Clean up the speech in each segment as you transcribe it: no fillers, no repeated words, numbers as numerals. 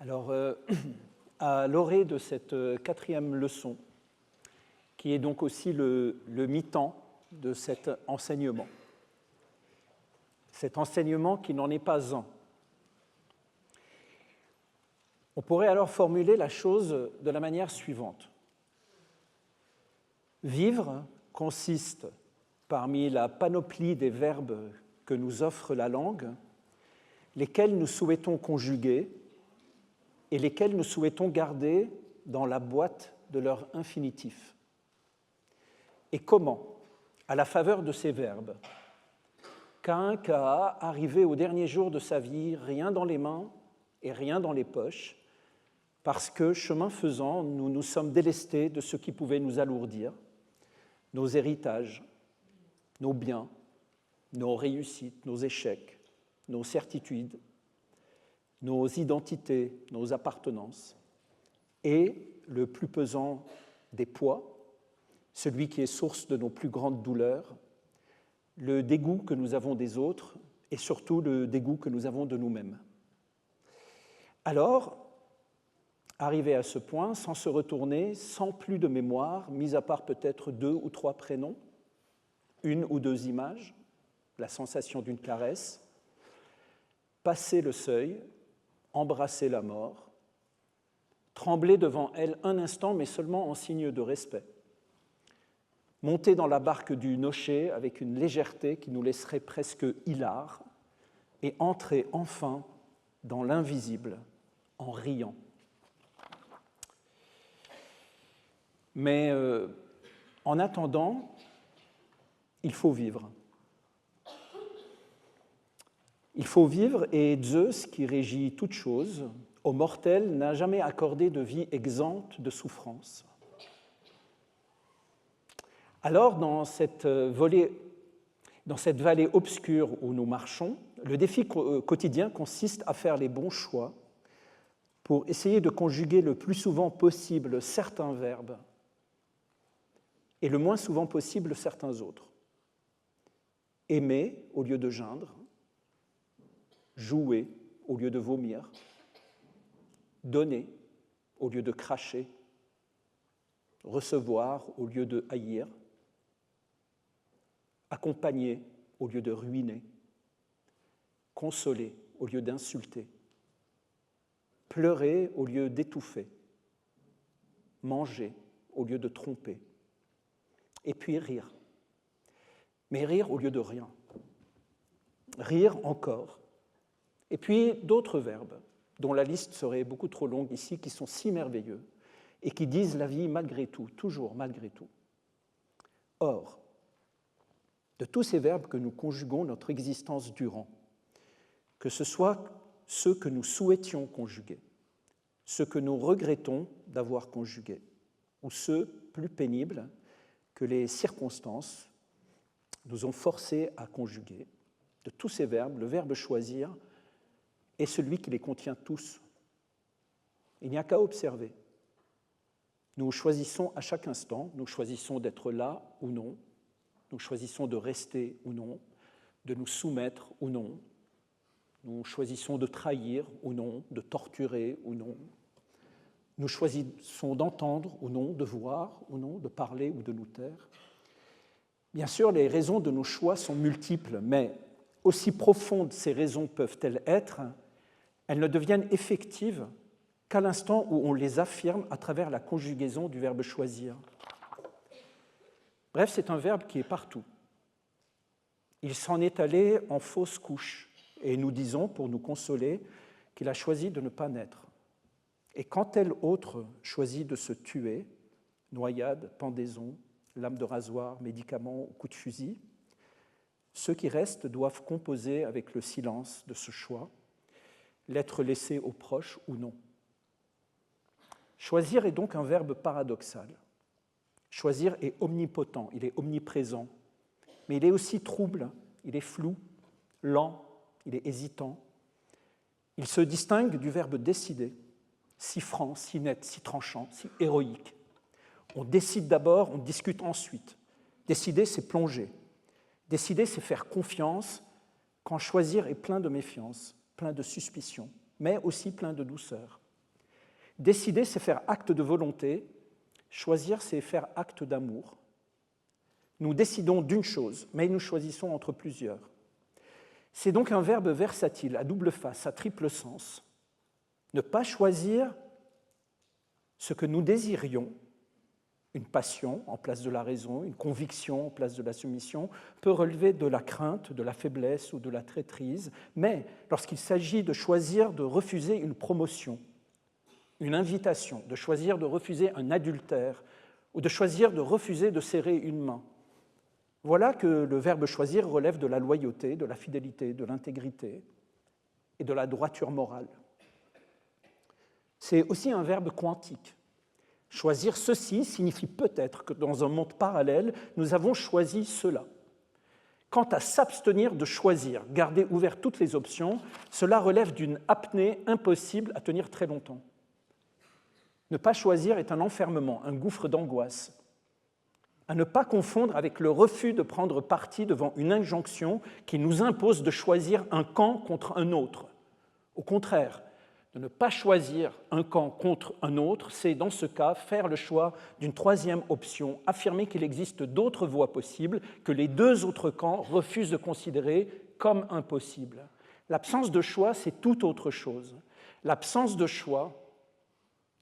Alors, à l'orée de cette quatrième leçon, qui est donc aussi le mi-temps de cet enseignement qui n'en est pas un. On pourrait alors formuler la chose de la manière suivante. Vivre consiste, parmi la panoplie des verbes que nous offre la langue, lesquels nous souhaitons conjuguer et lesquels nous souhaitons garder dans la boîte de leur infinitif. Et comment, à la faveur de ces verbes, qu'un K.A. arrivé au dernier jour de sa vie, rien dans les mains et rien dans les poches, parce que, chemin faisant, nous nous sommes délestés de ce qui pouvait nous alourdir, nos héritages, nos biens, nos réussites, nos échecs, nos certitudes, nos identités, nos appartenances, et le plus pesant des poids, celui qui est source de nos plus grandes douleurs, le dégoût que nous avons des autres et surtout le dégoût que nous avons de nous-mêmes. Alors, arrivé à ce point, sans se retourner, sans plus de mémoire, mis à part peut-être 2 ou 3 prénoms, 1 ou 2 images, la sensation d'une caresse, passer le seuil, embrasser la mort, trembler devant elle un instant, mais seulement en signe de respect, monter dans la barque du nocher avec une légèreté qui nous laisserait presque hilare, et entrer enfin dans l'invisible en riant. Mais en attendant, il faut vivre. Il faut vivre, et Zeus, qui régit toute chose, aux mortels n'a jamais accordé de vie exempte de souffrance. Alors, dans cette vallée obscure où nous marchons, le défi quotidien consiste à faire les bons choix pour essayer de conjuguer le plus souvent possible certains verbes et le moins souvent possible certains autres. Aimer au lieu de geindre, jouer au lieu de vomir, donner au lieu de cracher, recevoir au lieu de haïr, accompagner au lieu de ruiner, consoler au lieu d'insulter, pleurer au lieu d'étouffer, manger au lieu de tromper, et puis rire. Mais rire au lieu de rien. Rire encore. Et puis d'autres verbes, dont la liste serait beaucoup trop longue ici, qui sont si merveilleux et qui disent la vie malgré tout, toujours malgré tout. Or, de tous ces verbes que nous conjuguons notre existence durant, que ce soit ceux que nous souhaitions conjuguer, ceux que nous regrettons d'avoir conjugués, ou ceux plus pénibles que les circonstances nous ont forcés à conjuguer, de tous ces verbes, le verbe choisir est celui qui les contient tous. Il n'y a qu'à observer. Nous choisissons à chaque instant, nous choisissons d'être là ou non, nous choisissons de rester ou non, de nous soumettre ou non, nous choisissons de trahir ou non, de torturer ou non, nous choisissons d'entendre ou non, de voir ou non, de parler ou de nous taire. Bien sûr, les raisons de nos choix sont multiples, mais aussi profondes ces raisons peuvent-elles être, elles ne deviennent effectives qu'à l'instant où on les affirme à travers la conjugaison du verbe choisir. Bref, c'est un verbe qui est partout. Il s'en est allé en fausse couche, et nous disons, pour nous consoler, qu'il a choisi de ne pas naître. Et quand tel autre choisit de se tuer, noyade, pendaison, lame de rasoir, médicament ou coup de fusil, ceux qui restent doivent composer avec le silence de ce choix, l'être laissé aux proches ou non. Choisir est donc un verbe paradoxal. Choisir est omnipotent, il est omniprésent, mais il est aussi trouble, il est flou, lent, il est hésitant. Il se distingue du verbe décider, si franc, si net, si tranchant, si héroïque. On décide d'abord, on discute ensuite. Décider, c'est plonger. Décider, c'est faire confiance, quand choisir est plein de méfiance, plein de suspicion, mais aussi plein de douceur. Décider, c'est faire acte de volonté. Choisir, c'est faire acte d'amour. Nous décidons d'une chose, mais nous choisissons entre plusieurs. C'est donc un verbe versatile, à double face, à triple sens. Ne pas choisir ce que nous désirions, une passion en place de la raison, une conviction en place de la soumission, peut relever de la crainte, de la faiblesse ou de la traîtrise, mais lorsqu'il s'agit de choisir de refuser une promotion, une invitation, de choisir de refuser un adultère ou de choisir de refuser de serrer une main, voilà que le verbe choisir relève de la loyauté, de la fidélité, de l'intégrité et de la droiture morale. C'est aussi un verbe quantique. Choisir ceci signifie peut-être que dans un monde parallèle, nous avons choisi cela. Quant à s'abstenir de choisir, garder ouvertes toutes les options, cela relève d'une apnée impossible à tenir très longtemps. Ne pas choisir est un enfermement, un gouffre d'angoisse. À ne pas confondre avec le refus de prendre parti devant une injonction qui nous impose de choisir un camp contre un autre. Au contraire, de ne pas choisir un camp contre un autre, c'est dans ce cas faire le choix d'une troisième option, affirmer qu'il existe d'autres voies possibles que les deux autres camps refusent de considérer comme impossibles. L'absence de choix, c'est tout autre chose. L'absence de choix,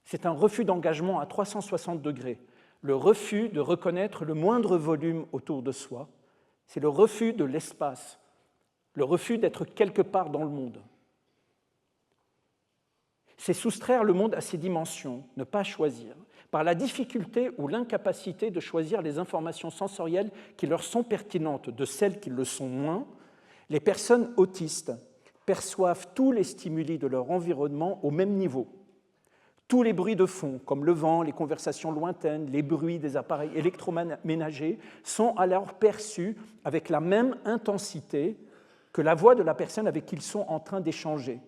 c'est un refus d'engagement à 360 degrés, le refus de reconnaître le moindre volume autour de soi, c'est le refus de l'espace, le refus d'être quelque part dans le monde. C'est soustraire le monde à ses dimensions, ne pas choisir, par la difficulté ou l'incapacité de choisir les informations sensorielles qui leur sont pertinentes de celles qui le sont moins. Les personnes autistes perçoivent tous les stimuli de leur environnement au même niveau. Tous les bruits de fond, comme le vent, les conversations lointaines, les bruits des appareils électroménagers, sont alors perçus avec la même intensité que la voix de la personne avec qui ils sont en train d'échanger.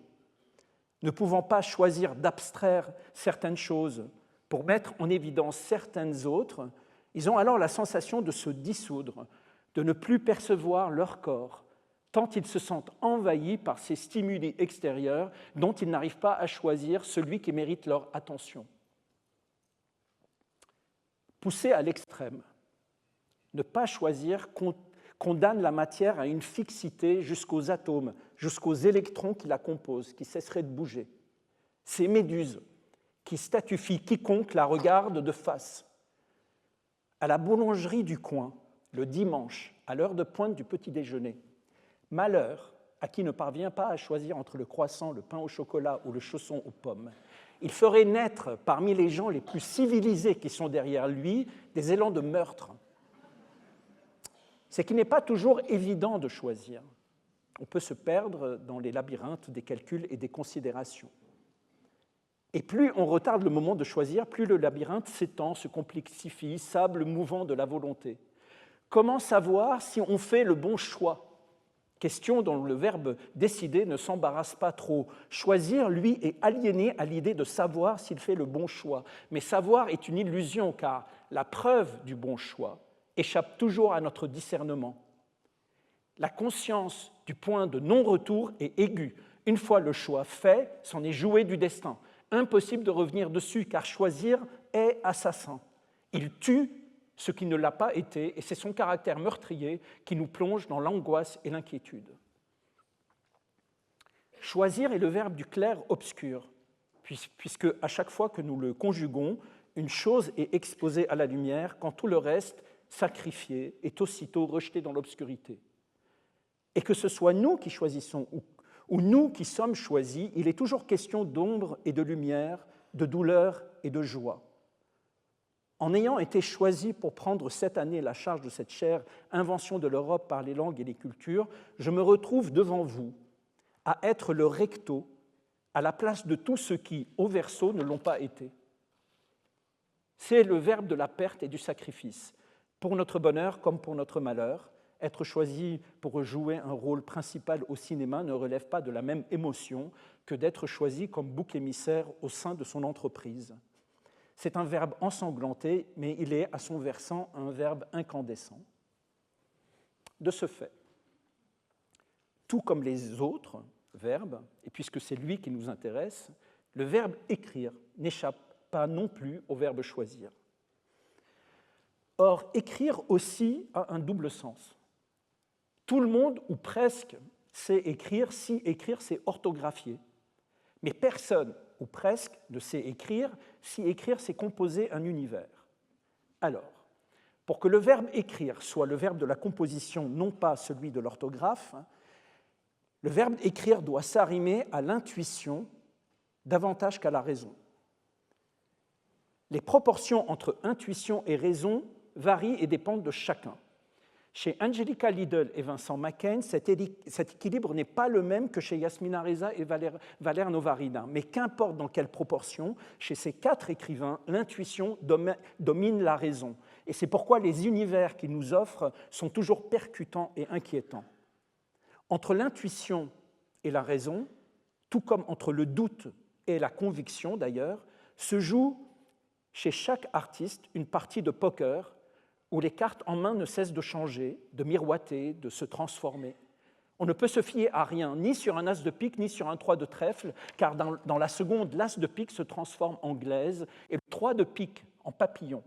Ne pouvant pas choisir d'abstraire certaines choses pour mettre en évidence certaines autres, ils ont alors la sensation de se dissoudre, de ne plus percevoir leur corps, tant ils se sentent envahis par ces stimuli extérieurs dont ils n'arrivent pas à choisir celui qui mérite leur attention. Poussé à l'extrême, ne pas choisir condamne la matière à une fixité jusqu'aux atomes, jusqu'aux électrons qui la composent, qui cesseraient de bouger. Ces méduses qui statufient quiconque la regarde de face. À la boulangerie du coin, le dimanche, à l'heure de pointe du petit déjeuner, malheur à qui ne parvient pas à choisir entre le croissant, le pain au chocolat ou le chausson aux pommes. Il ferait naître parmi les gens les plus civilisés qui sont derrière lui des élans de meurtre. C'est qu'il n'est pas toujours évident de choisir. On peut se perdre dans les labyrinthes des calculs et des considérations. Et plus on retarde le moment de choisir, plus le labyrinthe s'étend, se complexifie, sable mouvant de la volonté. Comment savoir si on fait le bon choix ? Question dont le verbe décider ne s'embarrasse pas trop. Choisir, lui, est aliéné à l'idée de savoir s'il fait le bon choix. Mais savoir est une illusion, car la preuve du bon choix échappe toujours à notre discernement. La conscience du point de non-retour est aiguë. Une fois le choix fait, c'en est joué du destin. Impossible de revenir dessus, car choisir est assassin. Il tue ce qui ne l'a pas été, et c'est son caractère meurtrier qui nous plonge dans l'angoisse et l'inquiétude. Choisir est le verbe du clair-obscur, puisque à chaque fois que nous le conjuguons, une chose est exposée à la lumière, quand tout le reste, sacrifié, est aussitôt rejeté dans l'obscurité. Et que ce soit nous qui choisissons ou nous qui sommes choisis, il est toujours question d'ombre et de lumière, de douleur et de joie. En ayant été choisi pour prendre cette année la charge de cette chère invention de l'Europe par les langues et les cultures, je me retrouve devant vous à être le recto à la place de tous ceux qui, au verso, ne l'ont pas été. C'est le verbe de la perte et du sacrifice, pour notre bonheur comme pour notre malheur. Être choisi pour jouer un rôle principal au cinéma ne relève pas de la même émotion que d'être choisi comme bouc émissaire au sein de son entreprise. C'est un verbe ensanglanté, mais il est, à son versant, un verbe incandescent. De ce fait, tout comme les autres verbes, et puisque c'est lui qui nous intéresse, le verbe écrire n'échappe pas non plus au verbe choisir. Or, écrire aussi a un double sens. Tout le monde, ou presque, sait écrire si écrire, c'est orthographier. Mais personne, ou presque, ne sait écrire si écrire, c'est composer un univers. Alors, pour que le verbe écrire soit le verbe de la composition, non pas celui de l'orthographe, le verbe écrire doit s'arrimer à l'intuition davantage qu'à la raison. Les proportions entre intuition et raison varient et dépendent de chacun. Chez Angelica Lidl et Vincent McCain, cet équilibre n'est pas le même que chez Yasmina Reza et Valère Novarina. Mais qu'importe dans quelle proportion, chez ces 4 écrivains, l'intuition domine la raison. Et c'est pourquoi les univers qu'ils nous offrent sont toujours percutants et inquiétants. Entre l'intuition et la raison, tout comme entre le doute et la conviction d'ailleurs, se joue chez chaque artiste une partie de poker où les cartes en main ne cessent de changer, de miroiter, de se transformer. On ne peut se fier à rien, ni sur un as de pique, ni sur un 3 de trèfle, car dans la seconde, l'as de pique se transforme en glaise et le 3 de pique en papillon.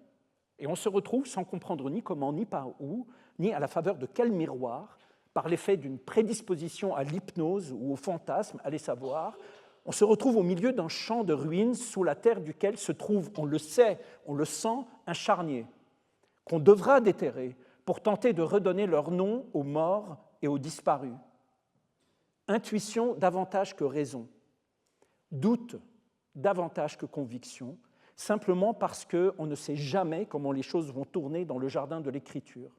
Et on se retrouve sans comprendre ni comment, ni par où, ni à la faveur de quel miroir, par l'effet d'une prédisposition à l'hypnose ou au fantasme, allez savoir, on se retrouve au milieu d'un champ de ruines sous la terre duquel se trouve, on le sait, on le sent, un charnier, qu'on devra déterrer pour tenter de redonner leur nom aux morts et aux disparus. Intuition davantage que raison, doute davantage que conviction, simplement parce qu'on ne sait jamais comment les choses vont tourner dans le jardin de l'écriture.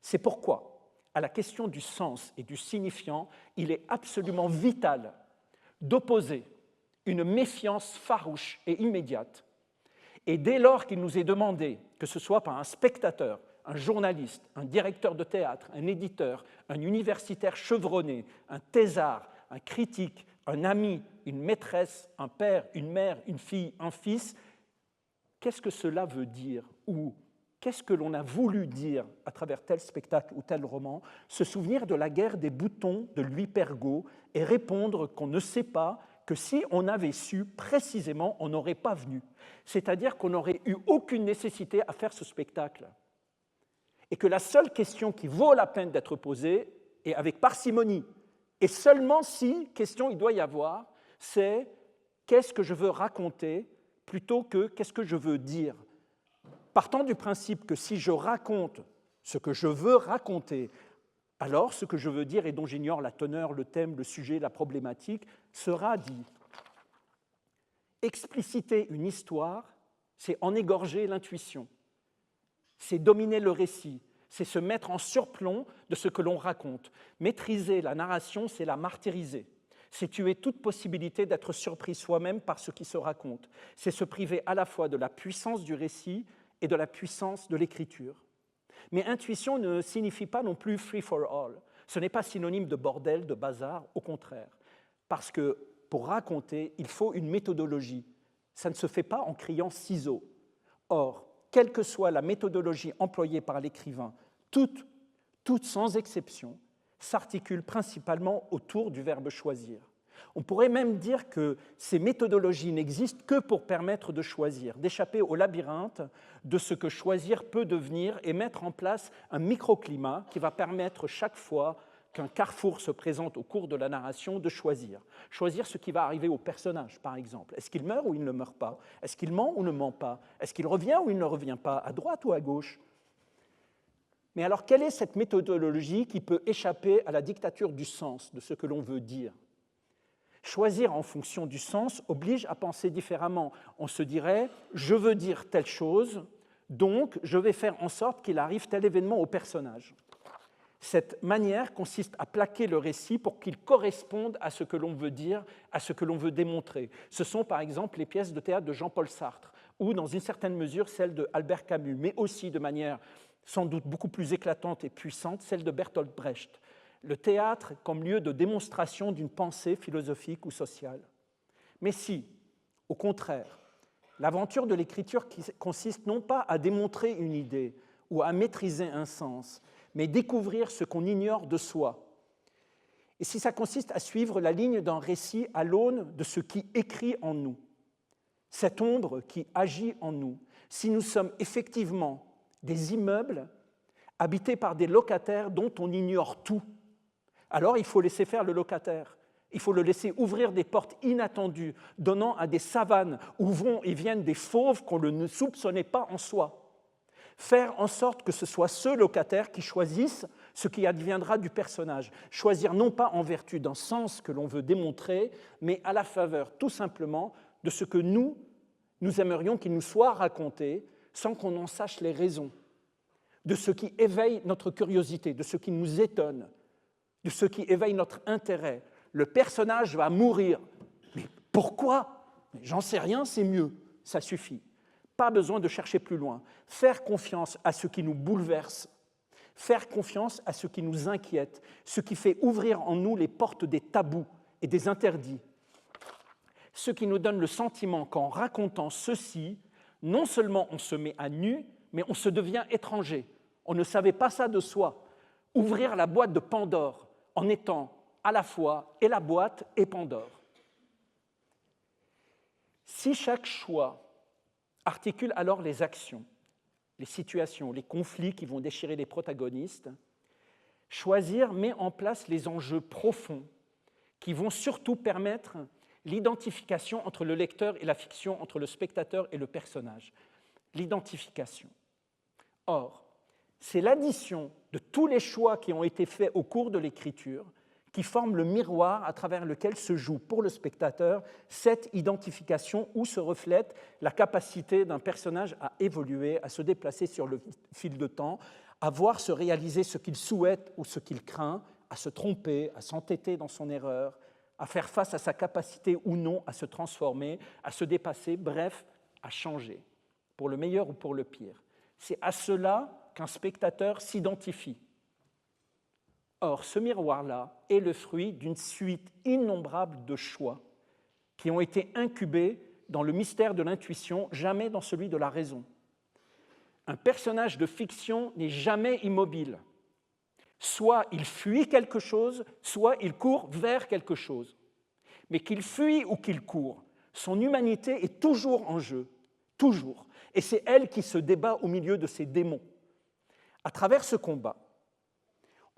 C'est pourquoi, à la question du sens et du signifiant, il est absolument vital d'opposer une méfiance farouche et immédiate. Et dès lors qu'il nous est demandé, que ce soit par un spectateur, un journaliste, un directeur de théâtre, un éditeur, un universitaire chevronné, un thésard, un critique, un ami, une maîtresse, un père, une mère, une fille, un fils, qu'est-ce que cela veut dire ou qu'est-ce que l'on a voulu dire à travers tel spectacle ou tel roman, se souvenir de la guerre des boutons de Louis Pergaud et répondre qu'on ne sait pas, que si on avait su précisément, on n'aurait pas venu. C'est-à-dire qu'on n'aurait eu aucune nécessité à faire ce spectacle. Et que la seule question qui vaut la peine d'être posée, et avec parcimonie, et seulement si question il doit y avoir, c'est qu'est-ce que je veux raconter plutôt que qu'est-ce que je veux dire. Partant du principe que si je raconte ce que je veux raconter, alors ce que je veux dire et dont j'ignore la teneur, le thème, le sujet, la problématique, sera dit. Expliciter une histoire, c'est en égorger l'intuition, c'est dominer le récit, c'est se mettre en surplomb de ce que l'on raconte. Maîtriser la narration, c'est la martyriser. C'est tuer toute possibilité d'être surpris soi-même par ce qui se raconte. C'est se priver à la fois de la puissance du récit et de la puissance de l'écriture. Mais intuition ne signifie pas non plus free for all. Ce n'est pas synonyme de bordel, de bazar, au contraire. Parce que pour raconter, il faut une méthodologie. Ça ne se fait pas en criant ciseaux. Or, quelle que soit la méthodologie employée par l'écrivain, toutes sans exception, s'articulent principalement autour du verbe choisir. On pourrait même dire que ces méthodologies n'existent que pour permettre de choisir, d'échapper au labyrinthe de ce que choisir peut devenir et mettre en place un microclimat qui va permettre chaque fois qu'un carrefour se présente au cours de la narration de choisir. Choisir ce qui va arriver au personnage, par exemple. Est-ce qu'il meurt ou il ne meurt pas? Est-ce qu'il ment ou ne ment pas? Est-ce qu'il revient ou il ne revient pas? À droite ou à gauche? Mais alors, quelle est cette méthodologie qui peut échapper à la dictature du sens, de ce que l'on veut dire? Choisir en fonction du sens oblige à penser différemment. On se dirait « je veux dire telle chose, donc je vais faire en sorte qu'il arrive tel événement au personnage ». Cette manière consiste à plaquer le récit pour qu'il corresponde à ce que l'on veut dire, à ce que l'on veut démontrer. Ce sont par exemple les pièces de théâtre de Jean-Paul Sartre, ou dans une certaine mesure celles de Albert Camus, mais aussi de manière sans doute beaucoup plus éclatante et puissante, celle de Bertolt Brecht. Le théâtre comme lieu de démonstration d'une pensée philosophique ou sociale. Mais si, au contraire, l'aventure de l'écriture consiste non pas à démontrer une idée ou à maîtriser un sens, mais découvrir ce qu'on ignore de soi, et si ça consiste à suivre la ligne d'un récit à l'aune de ce qui écrit en nous, cette ombre qui agit en nous, si nous sommes effectivement des immeubles habités par des locataires dont on ignore tout, alors il faut laisser faire le locataire. Il faut le laisser ouvrir des portes inattendues, donnant à des savanes où vont et viennent des fauves qu'on ne soupçonnait pas en soi. Faire en sorte que ce soit ceux locataires qui choisissent ce qui adviendra du personnage. Choisir non pas en vertu d'un sens que l'on veut démontrer, mais à la faveur tout simplement de ce que nous aimerions qu'il nous soit raconté sans qu'on en sache les raisons, de ce qui éveille notre curiosité, de ce qui nous étonne, de ce qui éveille notre intérêt. Le personnage va mourir. Mais pourquoi? J'en sais rien, c'est mieux, ça suffit. Pas besoin de chercher plus loin. Faire confiance à ce qui nous bouleverse, faire confiance à ce qui nous inquiète, ce qui fait ouvrir en nous les portes des tabous et des interdits. Ce qui nous donne le sentiment qu'en racontant ceci, non seulement on se met à nu, mais on se devient étranger. On ne savait pas ça de soi. Ouvrir la boîte de Pandore en étant à la fois et la boîte et Pandore. Si chaque choix articule alors les actions, les situations, les conflits qui vont déchirer les protagonistes, choisir met en place les enjeux profonds qui vont surtout permettre l'identification entre le lecteur et la fiction, entre le spectateur et le personnage. L'identification. Or, c'est l'addition de tous les choix qui ont été faits au cours de l'écriture qui forment le miroir à travers lequel se joue pour le spectateur cette identification où se reflète la capacité d'un personnage à évoluer, à se déplacer sur le fil de temps, à voir se réaliser ce qu'il souhaite ou ce qu'il craint, à se tromper, à s'entêter dans son erreur, à faire face à sa capacité ou non à se transformer, à se dépasser, bref, à changer, pour le meilleur ou pour le pire. C'est à cela qu'un spectateur s'identifie. Or, ce miroir-là est le fruit d'une suite innombrable de choix qui ont été incubés dans le mystère de l'intuition, jamais dans celui de la raison. Un personnage de fiction n'est jamais immobile. Soit il fuit quelque chose, soit il court vers quelque chose. Mais qu'il fuit ou qu'il court, son humanité est toujours en jeu, toujours. Et c'est elle qui se débat au milieu de ses démons. À travers ce combat,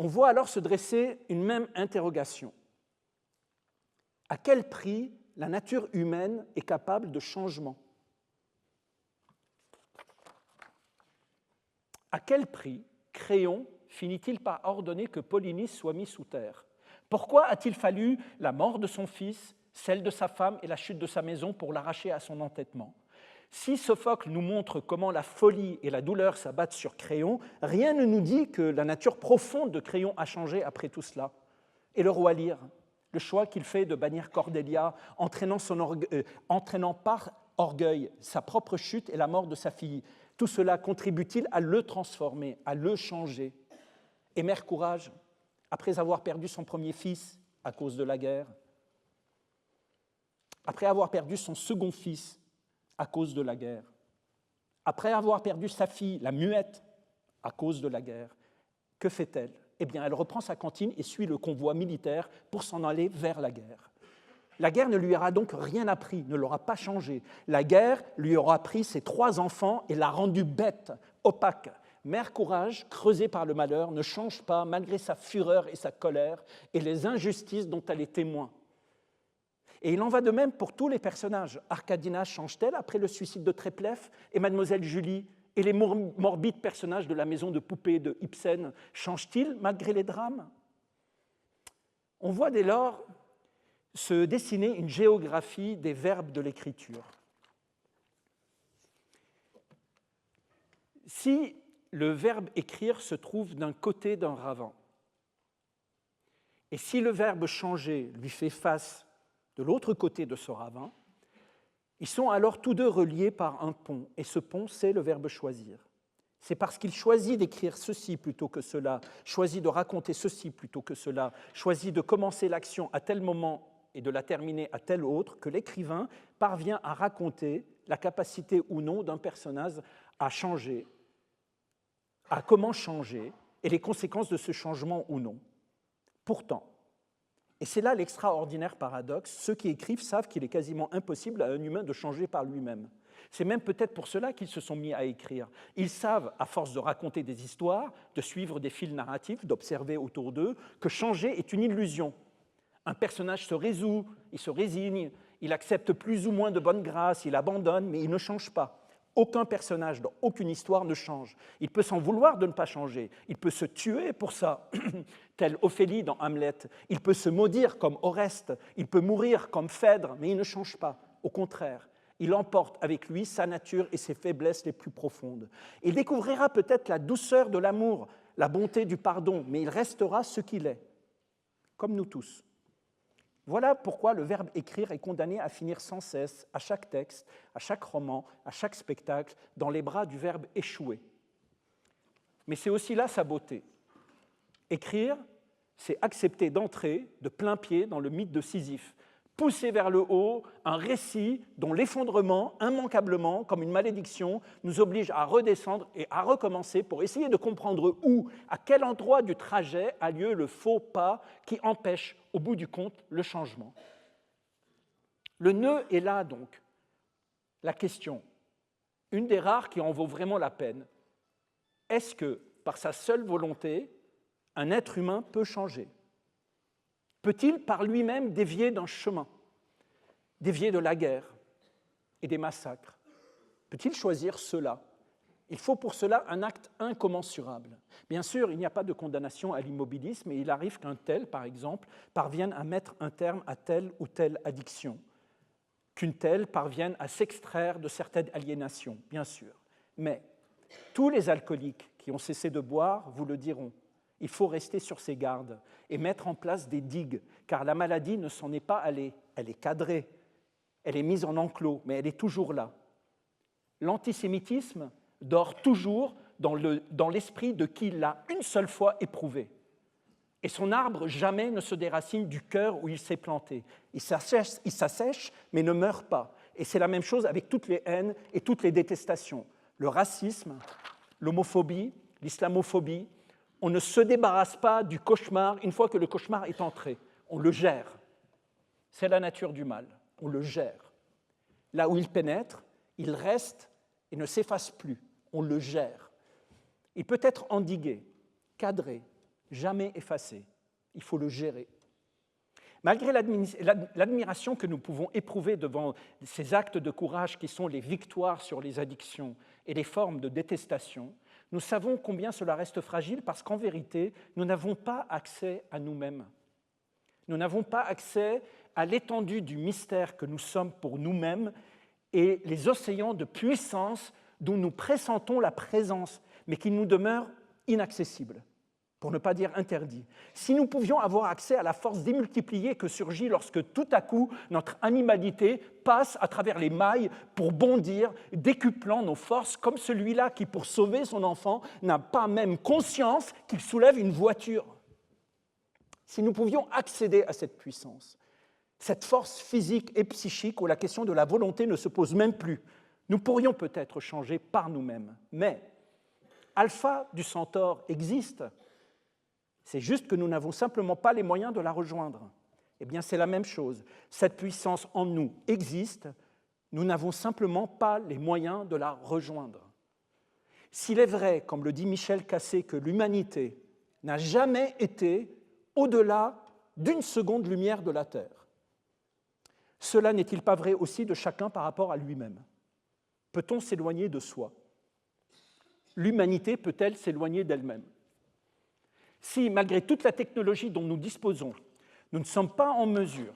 on voit alors se dresser une même interrogation. À quel prix la nature humaine est capable de changement? À quel prix Créon finit-il par ordonner que Polynice soit mis sous terre? Pourquoi a-t-il fallu la mort de son fils, celle de sa femme et la chute de sa maison pour l'arracher à son entêtement? Si Sophocle nous montre comment la folie et la douleur s'abattent sur Créon, rien ne nous dit que la nature profonde de Créon a changé après tout cela. Et le roi Lear, le choix qu'il fait de bannir Cordelia, entraînant par orgueil sa propre chute et la mort de sa fille, tout cela contribue-t-il à le transformer, à le changer? Et Mère Courage, après avoir perdu son premier fils à cause de la guerre, après avoir perdu son second fils à cause de la guerre, après avoir perdu sa fille, la Muette, à cause de la guerre, que fait-elle? Eh bien, elle reprend sa cantine et suit le convoi militaire pour s'en aller vers la guerre. La guerre ne lui aura donc rien appris, ne l'aura pas changé. La guerre lui aura pris ses 3 enfants et l'a rendue bête, opaque. Mère Courage, creusée par le malheur, ne change pas malgré sa fureur et sa colère et les injustices dont elle est témoin. Et il en va de même pour tous les personnages. Arkadina change-t-elle après le suicide de Trépléf? Et Mademoiselle Julie et les morbides personnages de la maison de poupées de Ibsen changent-ils malgré les drames? On voit dès lors se dessiner une géographie des verbes de l'écriture. Si le verbe écrire se trouve d'un côté d'un ravin, et si le verbe changer lui fait face de l'autre côté de ce ravin, ils sont alors tous deux reliés par un pont, et ce pont, c'est le verbe choisir. C'est parce qu'il choisit d'écrire ceci plutôt que cela, choisit de raconter ceci plutôt que cela, choisit de commencer l'action à tel moment et de la terminer à tel autre, que l'écrivain parvient à raconter la capacité ou non d'un personnage à changer, à comment changer, et les conséquences de ce changement ou non. Pourtant, Et c'est là l'extraordinaire paradoxe. Ceux qui écrivent savent qu'il est quasiment impossible à un humain de changer par lui-même. C'est même peut-être pour cela qu'ils se sont mis à écrire. Ils savent, à force de raconter des histoires, de suivre des fils narratifs, d'observer autour d'eux, que changer est une illusion. Un personnage se résout, il se résigne, il accepte plus ou moins de bonne grâce, il abandonne, mais il ne change pas. Aucun personnage dans aucune histoire ne change. Il peut s'en vouloir de ne pas changer. Il peut se tuer pour ça, tel Ophélie dans Hamlet. Il peut se maudire comme Oreste. Il peut mourir comme Phèdre, mais il ne change pas. Au contraire, il emporte avec lui sa nature et ses faiblesses les plus profondes. Il découvrira peut-être la douceur de l'amour, la bonté du pardon, mais il restera ce qu'il est, comme nous tous. Voilà pourquoi le verbe écrire est condamné à finir sans cesse, à chaque texte, à chaque roman, à chaque spectacle, dans les bras du verbe échouer. Mais c'est aussi là sa beauté. Écrire, c'est accepter d'entrer de plein pied dans le mythe de Sisyphe, pousser vers le haut un récit dont l'effondrement, immanquablement, comme une malédiction, nous oblige à redescendre et à recommencer pour essayer de comprendre où, à quel endroit du trajet a lieu le faux pas qui empêche, au bout du compte, le changement. Le nœud est là, donc. La question, une des rares qui en vaut vraiment la peine, est-ce que, par sa seule volonté, un être humain peut changer ? Peut-il par lui-même dévier d'un chemin, dévier de la guerre et des massacres ? Peut-il choisir cela ? Il faut pour cela un acte incommensurable. Bien sûr, il n'y a pas de condamnation à l'immobilisme et il arrive qu'un tel, par exemple, parvienne à mettre un terme à telle ou telle addiction, qu'une telle parvienne à s'extraire de certaines aliénations, bien sûr. Mais tous les alcooliques qui ont cessé de boire vous le diront. Il faut rester sur ses gardes et mettre en place des digues, car la maladie ne s'en est pas allée, elle est cadrée, elle est mise en enclos, mais elle est toujours là. L'antisémitisme dort toujours dans l'esprit de qui l'a une seule fois éprouvé. Et son arbre jamais ne se déracine du cœur où il s'est planté. Il s'assèche, mais ne meurt pas. Et c'est la même chose avec toutes les haines et toutes les détestations. Le racisme, l'homophobie, l'islamophobie. On ne se débarrasse pas du cauchemar une fois que le cauchemar est entré. On le gère. C'est la nature du mal. On le gère. Là où il pénètre, il reste et ne s'efface plus. On le gère. Il peut être endigué, cadré, jamais effacé. Il faut le gérer. Malgré l'admiration que nous pouvons éprouver devant ces actes de courage qui sont les victoires sur les addictions et les formes de détestation, nous savons combien cela reste fragile parce qu'en vérité, nous n'avons pas accès à nous-mêmes. Nous n'avons pas accès à l'étendue du mystère que nous sommes pour nous-mêmes et les océans de puissance dont nous pressentons la présence, mais qui nous demeurent inaccessibles, pour ne pas dire interdits. Si nous pouvions avoir accès à la force démultipliée que surgit lorsque tout à coup notre animalité passe à travers les mailles pour bondir, décuplant nos forces, comme celui-là qui, pour sauver son enfant, n'a pas même conscience qu'il soulève une voiture. Si nous pouvions accéder à cette puissance, cette force physique et psychique où la question de la volonté ne se pose même plus, nous pourrions peut-être changer par nous-mêmes. Mais Alpha du Centaure existe. C'est juste que nous n'avons simplement pas les moyens de la rejoindre. Eh bien, c'est la même chose. Cette puissance en nous existe, nous n'avons simplement pas les moyens de la rejoindre. S'il est vrai, comme le dit Michel Cassé, que l'humanité n'a jamais été au-delà d'une seconde-lumière de la Terre, cela n'est-il pas vrai aussi de chacun par rapport à lui-même ? Peut-on s'éloigner de soi ? L'humanité peut-elle s'éloigner d'elle-même ? Si, malgré toute la technologie dont nous disposons, nous ne sommes pas en mesure,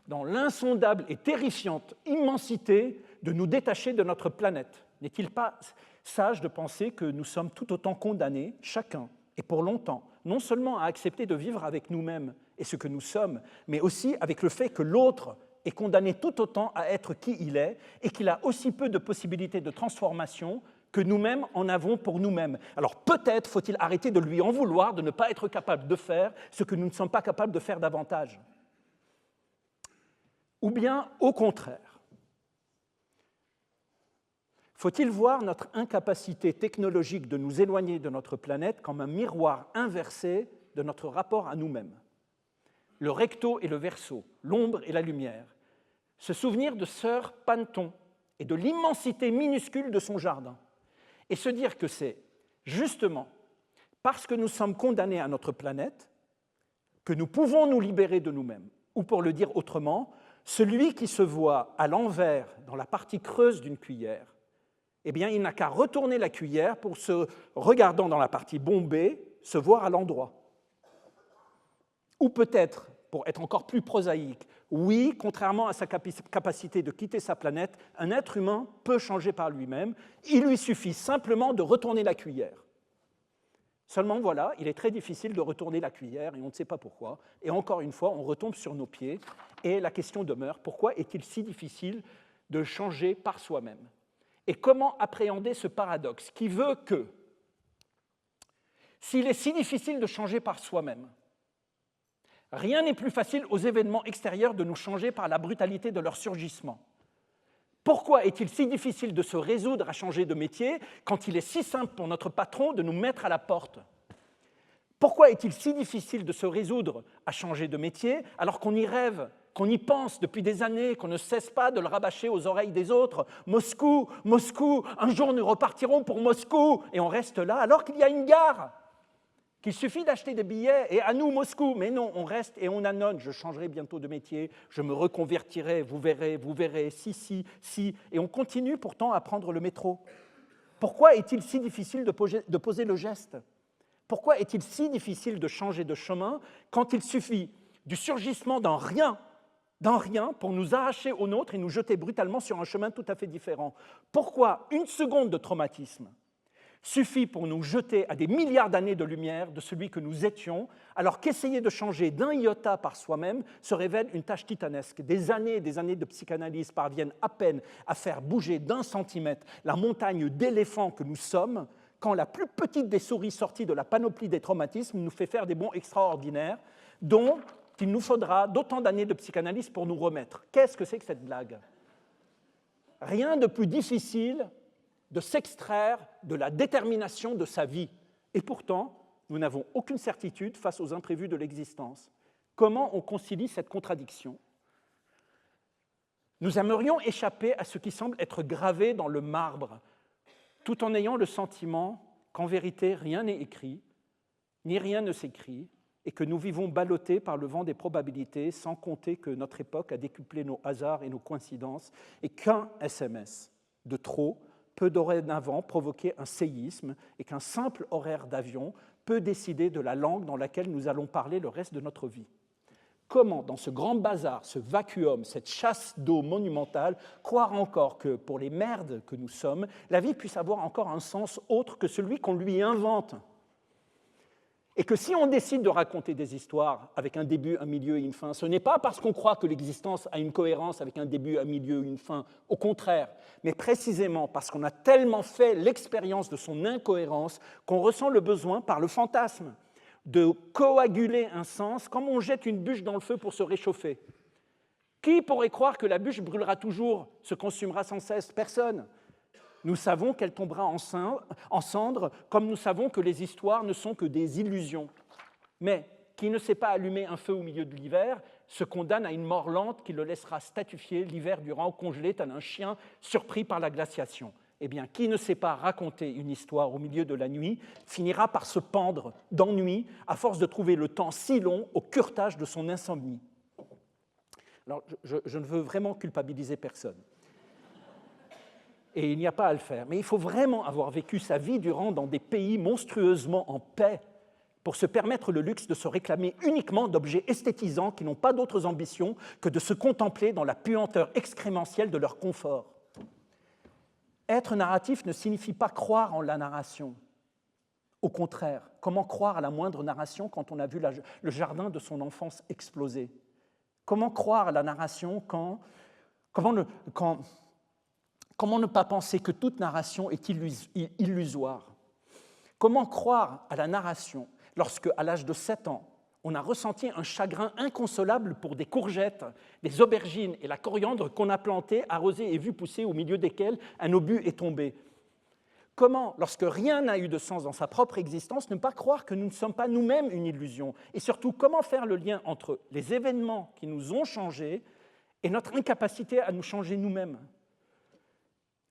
dans l'insondable et terrifiante immensité, de nous détacher de notre planète, n'est-il pas sage de penser que nous sommes tout autant condamnés, chacun, et pour longtemps, non seulement à accepter de vivre avec nous-mêmes et ce que nous sommes, mais aussi avec le fait que l'autre est condamné tout autant à être qui il est et qu'il a aussi peu de possibilités de transformation que nous-mêmes en avons pour nous-mêmes. Alors peut-être faut-il arrêter de lui en vouloir de ne pas être capable de faire ce que nous ne sommes pas capables de faire davantage. Ou bien, au contraire, faut-il voir notre incapacité technologique de nous éloigner de notre planète comme un miroir inversé de notre rapport à nous-mêmes ? le recto et le verso, l'ombre et la lumière, se souvenir de sœur Panton et de l'immensité minuscule de son jardin, et se dire que c'est justement parce que nous sommes condamnés à notre planète que nous pouvons nous libérer de nous-mêmes. Ou pour le dire autrement, celui qui se voit à l'envers dans la partie creuse d'une cuillère, eh bien, il n'a qu'à retourner la cuillère pour, se regardant dans la partie bombée, se voir à l'endroit. Ou peut-être, pour être encore plus prosaïque, oui, contrairement à sa capacité de quitter sa planète, un être humain peut changer par lui-même. Il lui suffit simplement de retourner la cuillère. Seulement, voilà, il est très difficile de retourner la cuillère et on ne sait pas pourquoi. Et encore une fois, on retombe sur nos pieds et la question demeure, pourquoi est-il si difficile de changer par soi-même? Et comment appréhender ce paradoxe qui veut que, s'il est si difficile de changer par soi-même, rien n'est plus facile aux événements extérieurs de nous changer par la brutalité de leur surgissement. Pourquoi est-il si difficile de se résoudre à changer de métier quand il est si simple pour notre patron de nous mettre à la porte? Pourquoi est-il si difficile de se résoudre à changer de métier alors qu'on y rêve, qu'on y pense depuis des années, qu'on ne cesse pas de le rabâcher aux oreilles des autres? Moscou, Moscou, un jour nous repartirons pour Moscou, et on reste là alors qu'il y a une gare, qu'il suffit d'acheter des billets, et à nous Moscou. Mais non, on reste et on annonce, je changerai bientôt de métier, je me reconvertirai, vous verrez, si, et on continue pourtant à prendre le métro. Pourquoi est-il si difficile de poser le geste? Pourquoi est-il si difficile de changer de chemin quand il suffit du surgissement d'un rien pour nous arracher au nôtre et nous jeter brutalement sur un chemin tout à fait différent? Pourquoi une seconde de traumatisme suffit pour nous jeter à des milliards d'années de lumière de celui que nous étions, alors qu'essayer de changer d'un iota par soi-même se révèle une tâche titanesque. Des années et des années de psychanalyse parviennent à peine à faire bouger d'1 centimètre la montagne d'éléphants que nous sommes, quand la plus petite des souris sorties de la panoplie des traumatismes nous fait faire des bonds extraordinaires, dont il nous faudra d'autant d'années de psychanalyse pour nous remettre. Qu'est-ce que c'est que cette blague? Rien de plus difficile de s'extraire de la détermination de sa vie. Et pourtant, nous n'avons aucune certitude face aux imprévus de l'existence. Comment on concilie cette contradiction? Nous aimerions échapper à ce qui semble être gravé dans le marbre, tout en ayant le sentiment qu'en vérité, rien n'est écrit, ni rien ne s'écrit, et que nous vivons ballottés par le vent des probabilités, sans compter que notre époque a décuplé nos hasards et nos coïncidences, et qu'un SMS de trop peut dorénavant provoquer un séisme et qu'un simple horaire d'avion peut décider de la langue dans laquelle nous allons parler le reste de notre vie. Comment, dans ce grand bazar, ce vacuum, cette chasse d'eau monumentale, croire encore que, pour les merdes que nous sommes, la vie puisse avoir encore un sens autre que celui qu'on lui invente? Et que si on décide de raconter des histoires avec un début, un milieu et une fin, ce n'est pas parce qu'on croit que l'existence a une cohérence avec un début, un milieu et une fin, au contraire, mais précisément parce qu'on a tellement fait l'expérience de son incohérence qu'on ressent le besoin, par le fantasme, de coaguler un sens comme on jette une bûche dans le feu pour se réchauffer. Qui pourrait croire que la bûche brûlera toujours, se consumera sans cesse? Personne. Nous savons qu'elle tombera en cendres, comme nous savons que les histoires ne sont que des illusions. Mais qui ne sait pas allumer un feu au milieu de l'hiver se condamne à une mort lente qui le laissera statufier l'hiver durant, congelé tel un chien surpris par la glaciation. Eh bien, qui ne sait pas raconter une histoire au milieu de la nuit finira par se pendre d'ennui à force de trouver le temps si long au curetage de son insomnie. Alors, je ne veux vraiment culpabiliser personne. Et il n'y a pas à le faire. Mais il faut vraiment avoir vécu sa vie durant dans des pays monstrueusement en paix pour se permettre le luxe de se réclamer uniquement d'objets esthétisants qui n'ont pas d'autres ambitions que de se contempler dans la puanteur excrémentielle de leur confort. Être narratif ne signifie pas croire en la narration. Au contraire, comment croire à la moindre narration quand on a vu le jardin de son enfance exploser? Comment croire à la narration comment ne pas penser que toute narration est illusoire? Comment croire à la narration lorsque, à l'âge de 7 ans, on a ressenti un chagrin inconsolable pour des courgettes, des aubergines et la coriandre qu'on a plantées, arrosées et vues pousser au milieu desquelles un obus est tombé? comment, lorsque rien n'a eu de sens dans sa propre existence, ne pas croire que nous ne sommes pas nous-mêmes une illusion? Et surtout, comment faire le lien entre les événements qui nous ont changés et notre incapacité à nous changer nous-mêmes?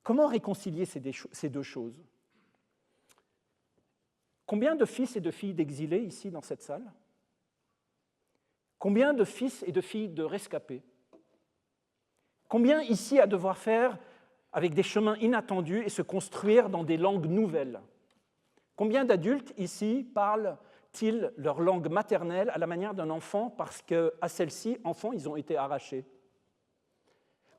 Comment réconcilier ces deux choses? Combien de fils et de filles d'exilés ici dans cette salle? Combien de fils et de filles de rescapés? Combien ici à devoir faire avec des chemins inattendus et se construire dans des langues nouvelles? Combien d'adultes ici parlent-ils leur langue maternelle à la manière d'un enfant parce qu'à celle-ci, enfants, ils ont été arrachés?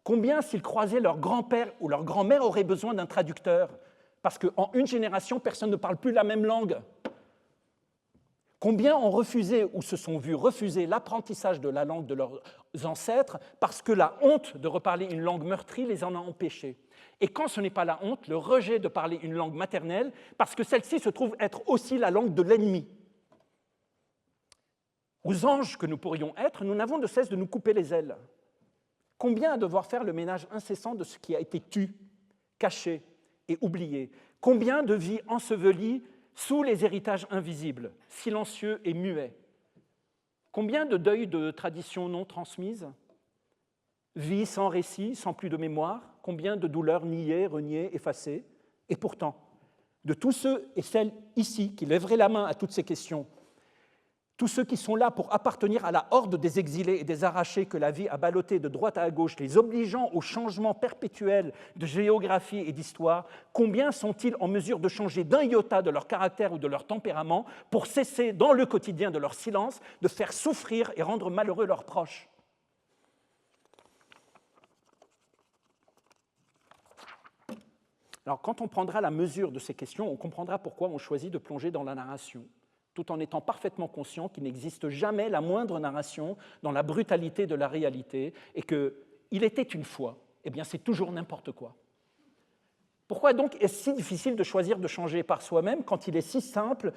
Combien, s'ils croisaient leur grand-père ou leur grand-mère, auraient besoin d'un traducteur parce qu'en une génération, personne ne parle plus la même langue? Combien ont refusé ou se sont vus refuser l'apprentissage de la langue de leurs ancêtres parce que la honte de reparler une langue meurtrie les en a empêchés? Et quand ce n'est pas la honte, le rejet de parler une langue maternelle parce que celle-ci se trouve être aussi la langue de l'ennemi. Aux anges que nous pourrions être, nous n'avons de cesse de nous couper les ailes. Combien à devoir faire le ménage incessant de ce qui a été tu, caché et oublié? Combien de vies ensevelies sous les héritages invisibles, silencieux et muets? Combien de deuils de traditions non transmises? Vie sans récit, sans plus de mémoire? Combien de douleurs niées, reniées, effacées? Et pourtant, de tous ceux et celles ici qui lèveraient la main à toutes ces questions, tous ceux qui sont là pour appartenir à la horde des exilés et des arrachés que la vie a ballottés de droite à gauche, les obligeant au changement perpétuel de géographie et d'histoire, combien sont-ils en mesure de changer d'un iota de leur caractère ou de leur tempérament pour cesser, dans le quotidien de leur silence, de faire souffrir et rendre malheureux leurs proches? Alors, quand on prendra la mesure de ces questions, on comprendra pourquoi on choisit de plonger dans la narration, tout en étant parfaitement conscient qu'il n'existe jamais la moindre narration dans la brutalité de la réalité et qu'il était une fois, eh bien c'est toujours n'importe quoi. Pourquoi donc est-ce si difficile de choisir de changer par soi-même quand il est si simple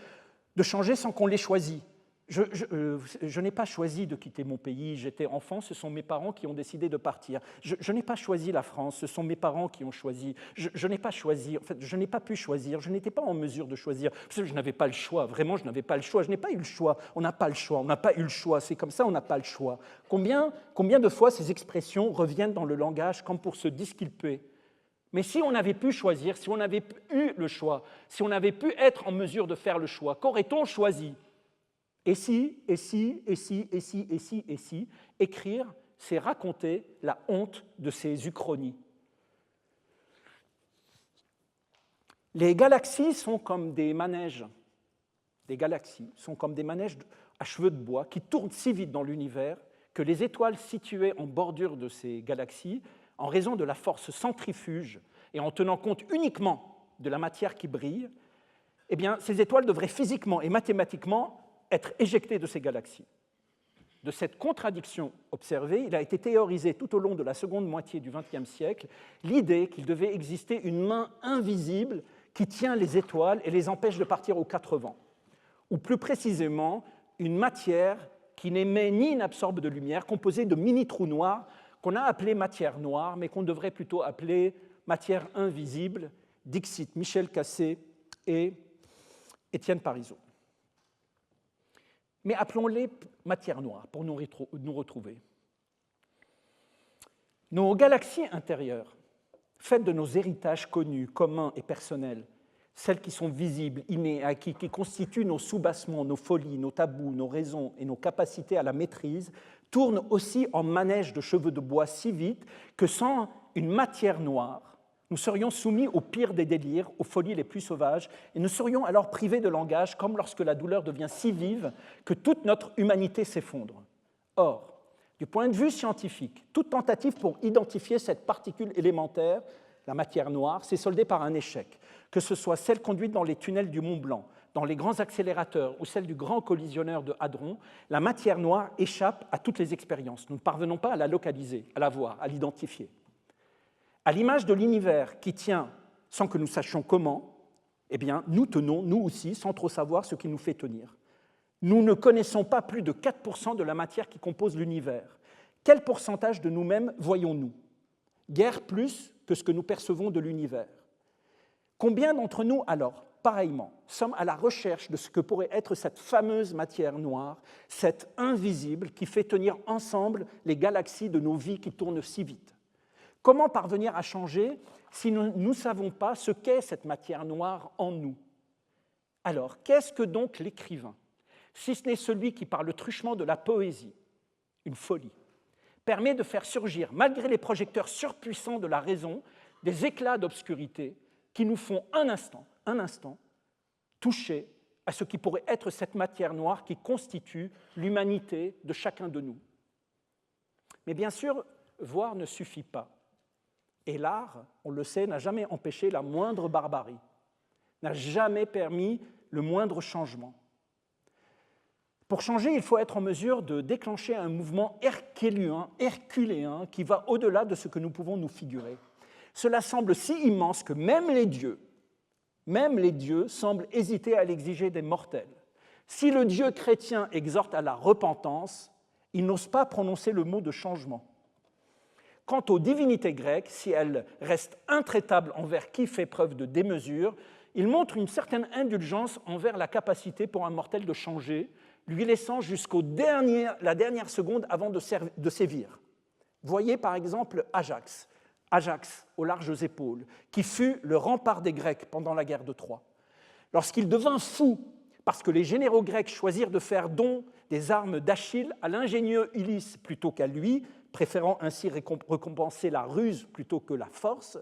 de changer sans qu'on l'ait choisi? Je n'ai pas choisi de quitter mon pays, j'étais enfant, ce sont mes parents qui ont décidé de partir. Je n'ai pas choisi la France, ce sont mes parents qui ont choisi. Je n'ai pas choisi, en fait, je n'ai pas pu choisir, je n'étais pas en mesure de choisir, parce que je n'avais pas le choix, vraiment, je n'avais pas le choix, je n'ai pas eu le choix, on n'a pas le choix, on n'a pas eu le choix, c'est comme ça, on n'a pas le choix. Combien de fois ces expressions reviennent dans le langage comme pour se disculper? Mais si on avait pu choisir, si on avait eu le choix, si on avait pu être en mesure de faire le choix, qu'aurait-on choisi? Et si, et si, et si, et si, et si, et si, écrire, c'est raconter la honte de ces uchronies. Les galaxies sont comme des manèges. Les galaxies sont comme des manèges à cheveux de bois qui tournent si vite dans l'univers que les étoiles situées en bordure de ces galaxies, en raison de la force centrifuge et en tenant compte uniquement de la matière qui brille, eh bien, ces étoiles devraient physiquement et mathématiquement être éjectées de ces galaxies. De cette contradiction observée, il a été théorisé tout au long de la seconde moitié du XXe siècle l'idée qu'il devait exister une main invisible qui tient les étoiles et les empêche de partir aux quatre vents, ou plus précisément une matière qui n'émet ni n'absorbe de lumière, composée de mini-trous noirs qu'on a appelés matière noire, mais qu'on devrait plutôt appeler matière invisible, dixit Michel Cassé et Étienne Parizeau. Mais appelons-les matière noire pour nous retrouver. Nos galaxies intérieures, faites de nos héritages connus, communs et personnels, celles qui sont visibles, innés, acquis, qui constituent nos soubassements, nos folies, nos tabous, nos raisons et nos capacités à la maîtrise, tournent aussi en manège de cheveux de bois si vite que sans une matière noire, nous serions soumis au pire des délires, aux folies les plus sauvages, et nous serions alors privés de langage, comme lorsque la douleur devient si vive que toute notre humanité s'effondre. Or, du point de vue scientifique, toute tentative pour identifier cette particule élémentaire, la matière noire, s'est soldée par un échec, que ce soit celle conduite dans les tunnels du Mont Blanc, dans les grands accélérateurs ou celle du grand collisionneur de Hadron, la matière noire échappe à toutes les expériences. Nous ne parvenons pas à la localiser, à la voir, à l'identifier. À l'image de l'univers qui tient sans que nous sachions comment, eh bien, nous tenons, nous aussi, sans trop savoir ce qui nous fait tenir. Nous ne connaissons pas plus de 4% de la matière qui compose l'univers. Quel pourcentage de nous-mêmes voyons-nous? Guère plus que ce que nous percevons de l'univers. Combien d'entre nous, alors, pareillement, sommes à la recherche de ce que pourrait être cette fameuse matière noire, cette invisible qui fait tenir ensemble les galaxies de nos vies qui tournent si vite? Comment parvenir à changer si nous ne savons pas ce qu'est cette matière noire en nous? Alors, qu'est-ce que donc l'écrivain, si ce n'est celui qui, par le truchement de la poésie, une folie, permet de faire surgir, malgré les projecteurs surpuissants de la raison, des éclats d'obscurité qui nous font un instant, toucher à ce qui pourrait être cette matière noire qui constitue l'humanité de chacun de nous. Mais bien sûr, voir ne suffit pas. Et l'art, on le sait, n'a jamais empêché la moindre barbarie, n'a jamais permis le moindre changement. Pour changer, il faut être en mesure de déclencher un mouvement herculéen qui va au-delà de ce que nous pouvons nous figurer. Cela semble si immense que même les dieux semblent hésiter à l'exiger des mortels. Si le Dieu chrétien exhorte à la repentance, il n'ose pas prononcer le mot de changement. Quant aux divinités grecques, si elles restent intraitables envers qui fait preuve de démesure, il montre une certaine indulgence envers la capacité pour un mortel de changer, lui laissant la dernière seconde avant de sévir. Voyez par exemple Ajax aux larges épaules, qui fut le rempart des Grecs pendant la guerre de Troie. Lorsqu'il devint fou parce que les généraux grecs choisirent de faire don des armes d'Achille à l'ingénieux Ulysse plutôt qu'à lui, préférant ainsi récompenser la ruse plutôt que la force,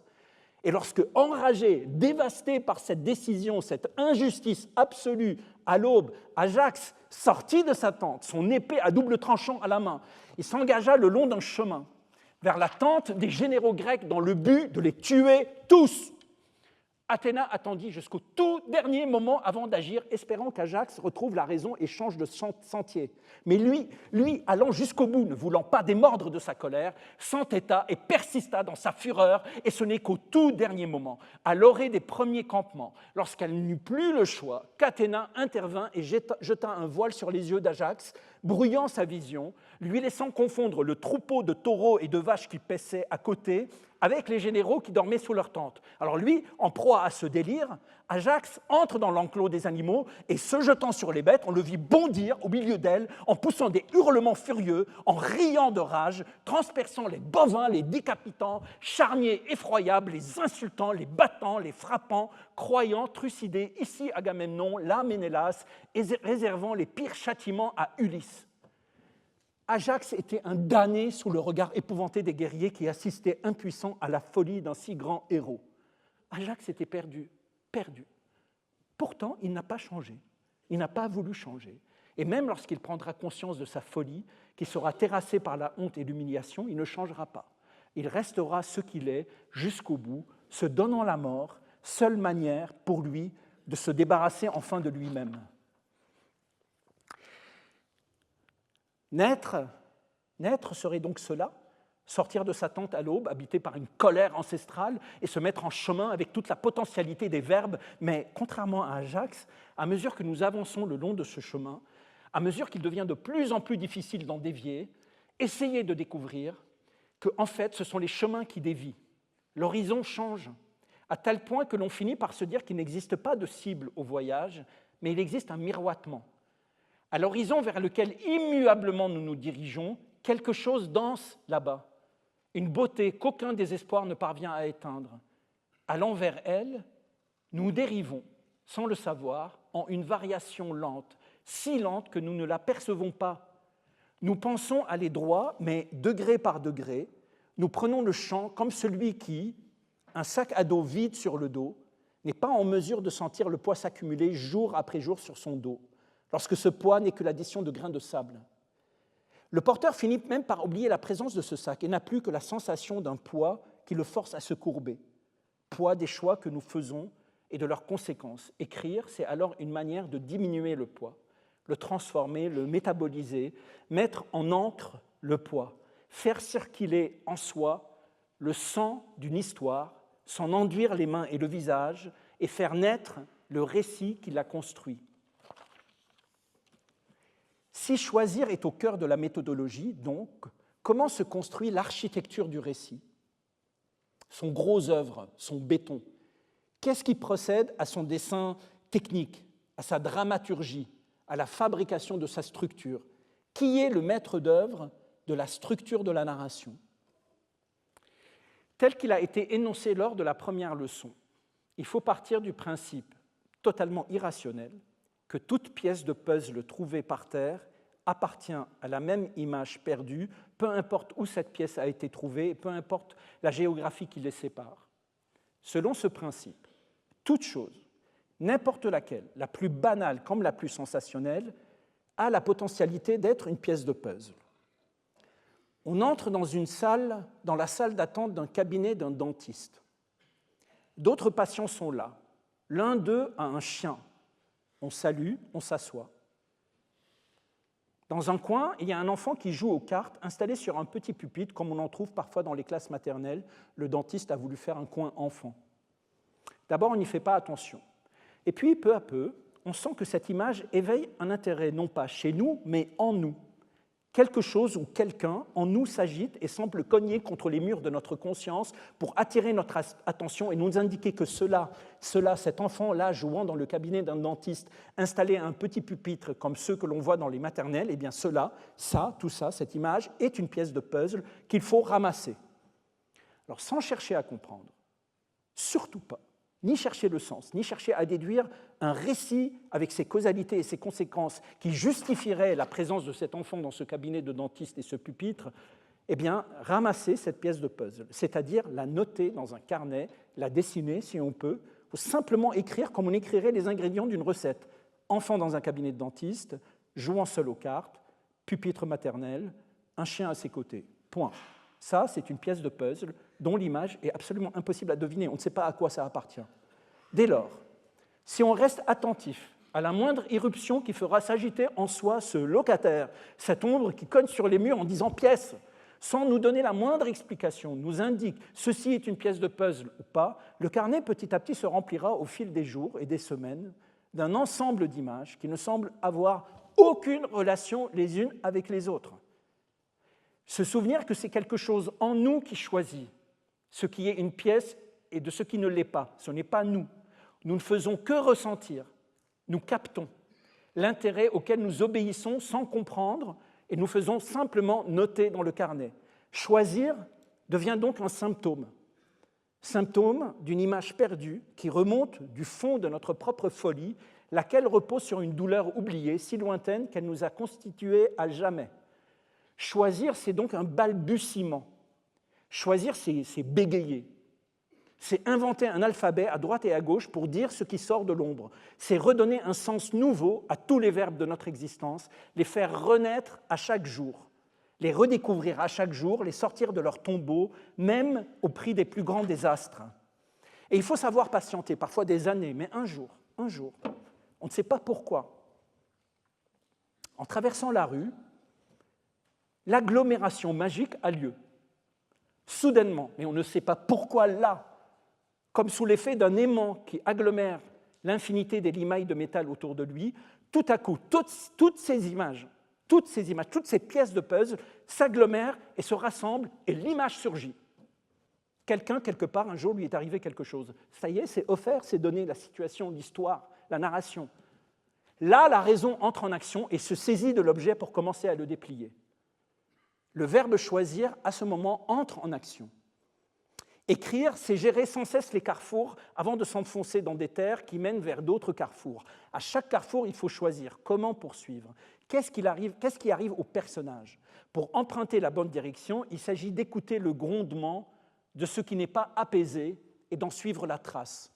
et lorsque, enragé, dévasté par cette décision, cette injustice absolue, à l'aube, Ajax sortit de sa tente, son épée à double tranchant à la main, il s'engagea le long d'un chemin vers la tente des généraux grecs dans le but de les tuer tous. Athéna attendit jusqu'au tout dernier moment avant d'agir, espérant qu'Ajax retrouve la raison et change de sentier. Mais lui, allant jusqu'au bout, ne voulant pas démordre de sa colère, s'entêta et persista dans sa fureur, et ce n'est qu'au tout dernier moment, à l'orée des premiers campements, lorsqu'elle n'eut plus le choix, qu'Athéna intervint et jeta un voile sur les yeux d'Ajax, brouillant sa vision, lui laissant confondre le troupeau de taureaux et de vaches qui paissaient à côté avec les généraux qui dormaient sous leur tente. Alors lui, en proie à ce délire, Ajax entre dans l'enclos des animaux et, se jetant sur les bêtes, on le vit bondir au milieu d'elles en poussant des hurlements furieux, en riant de rage, transperçant les bovins, les décapitant, charniers effroyables, les insultant, les battant, les frappant, croyant trucider ici Agamemnon, là Ménélas, et réservant les pires châtiments à Ulysse. Ajax était un damné sous le regard épouvanté des guerriers qui assistaient impuissants à la folie d'un si grand héros. Ajax était perdu. Pourtant, il n'a pas changé, il n'a pas voulu changer. Et même lorsqu'il prendra conscience de sa folie, qui sera terrassée par la honte et l'humiliation, il ne changera pas. Il restera ce qu'il est jusqu'au bout, se donnant la mort, seule manière pour lui de se débarrasser enfin de lui-même. Naître serait donc cela, sortir de sa tente à l'aube, habité par une colère ancestrale, et se mettre en chemin avec toute la potentialité des verbes, mais contrairement à Ajax, à mesure que nous avançons le long de ce chemin, à mesure qu'il devient de plus en plus difficile d'en dévier, essayez de découvrir que, en fait, ce sont les chemins qui dévient. L'horizon change, à tel point que l'on finit par se dire qu'il n'existe pas de cible au voyage, mais il existe un miroitement. À l'horizon vers lequel immuablement nous nous dirigeons, quelque chose danse là-bas, une beauté qu'aucun désespoir ne parvient à éteindre. Allant vers elle, nous dérivons, sans le savoir, en une variation lente, si lente que nous ne la percevons pas. Nous pensons aller droit, mais degré par degré, nous prenons le champ comme celui qui, un sac à dos vide sur le dos, n'est pas en mesure de sentir le poids s'accumuler jour après jour sur son dos, lorsque ce poids n'est que l'addition de grains de sable. Le porteur finit même par oublier la présence de ce sac et n'a plus que la sensation d'un poids qui le force à se courber. Poids des choix que nous faisons et de leurs conséquences. Écrire, c'est alors une manière de diminuer le poids, le transformer, le métaboliser, mettre en encre le poids, faire circuler en soi le sang d'une histoire, s'en enduire les mains et le visage et faire naître le récit qui l'a construit. Si choisir est au cœur de la méthodologie, donc, comment se construit l'architecture du récit? Son gros œuvre, son béton. Qu'est-ce qui procède à son dessin technique, à sa dramaturgie, à la fabrication de sa structure? Qui est le maître d'œuvre de la structure de la narration? Tel qu'il a été énoncé lors de la première leçon, il faut partir du principe totalement irrationnel que toute pièce de puzzle trouvée par terre appartient à la même image perdue, peu importe où cette pièce a été trouvée, peu importe la géographie qui les sépare. Selon ce principe, toute chose, n'importe laquelle, la plus banale comme la plus sensationnelle, a la potentialité d'être une pièce de puzzle. On entre dans la salle d'attente d'un cabinet d'un dentiste. D'autres patients sont là. L'un d'eux a un chien. On salue, on s'assoit. Dans un coin, il y a un enfant qui joue aux cartes, installé sur un petit pupitre, comme on en trouve parfois dans les classes maternelles. Le dentiste a voulu faire un coin enfant. D'abord, on n'y fait pas attention. Et puis, peu à peu, on sent que cette image éveille un intérêt, non pas chez nous, mais en nous. Quelque chose ou quelqu'un en nous s'agite et semble cogner contre les murs de notre conscience pour attirer notre attention et nous indiquer que cet enfant-là jouant dans le cabinet d'un dentiste, installé à un petit pupitre comme ceux que l'on voit dans les maternelles, eh bien tout ça, cette image est une pièce de puzzle qu'il faut ramasser. Alors sans chercher à comprendre, surtout pas, ni chercher le sens, ni chercher à déduire un récit avec ses causalités et ses conséquences qui justifieraient la présence de cet enfant dans ce cabinet de dentiste et ce pupitre, eh bien, ramasser cette pièce de puzzle, c'est-à-dire la noter dans un carnet, la dessiner si on peut, ou simplement écrire comme on écrirait les ingrédients d'une recette. Enfant dans un cabinet de dentiste, jouant seul aux cartes, pupitre maternel, un chien à ses côtés. Point. Ça, c'est une pièce de puzzle dont l'image est absolument impossible à deviner. On ne sait pas à quoi ça appartient. Dès lors, si on reste attentif à la moindre irruption qui fera s'agiter en soi ce locataire, cette ombre qui cogne sur les murs en disant « pièce », sans nous donner la moindre explication, nous indique « ceci est une pièce de puzzle » ou pas, le carnet petit à petit se remplira au fil des jours et des semaines d'un ensemble d'images qui ne semblent avoir aucune relation les unes avec les autres. Se souvenir que c'est quelque chose en nous qui choisit ce qui est une pièce et de ce qui ne l'est pas. Ce n'est pas nous. Nous ne faisons que ressentir, nous captons l'intérêt auquel nous obéissons sans comprendre et nous faisons simplement noter dans le carnet. Choisir devient donc un symptôme d'une image perdue qui remonte du fond de notre propre folie, laquelle repose sur une douleur oubliée, si lointaine qu'elle nous a constitués à jamais. Choisir, c'est donc un balbutiement. Choisir, c'est bégayer. C'est inventer un alphabet à droite et à gauche pour dire ce qui sort de l'ombre. C'est redonner un sens nouveau à tous les verbes de notre existence, les faire renaître à chaque jour, les redécouvrir à chaque jour, les sortir de leur tombeau, même au prix des plus grands désastres. Et il faut savoir patienter, parfois des années, mais un jour, on ne sait pas pourquoi. En traversant la rue, l'agglomération magique a lieu. Soudainement, mais on ne sait pas pourquoi là, comme sous l'effet d'un aimant qui agglomère l'infinité des limailles de métal autour de lui, tout à coup, toutes ces images, toutes ces pièces de puzzle s'agglomèrent et se rassemblent et l'image surgit. Quelqu'un, quelque part, un jour, lui est arrivé quelque chose. Ça y est, c'est offert, c'est donné, la situation, l'histoire, la narration. Là, la raison entre en action et se saisit de l'objet pour commencer à le déplier. Le verbe choisir, à ce moment, entre en action. Écrire, c'est gérer sans cesse les carrefours avant de s'enfoncer dans des terres qui mènent vers d'autres carrefours. À chaque carrefour, il faut choisir comment poursuivre. Qu'est-ce qui arrive au personnage? Pour emprunter la bonne direction, il s'agit d'écouter le grondement de ce qui n'est pas apaisé et d'en suivre la trace.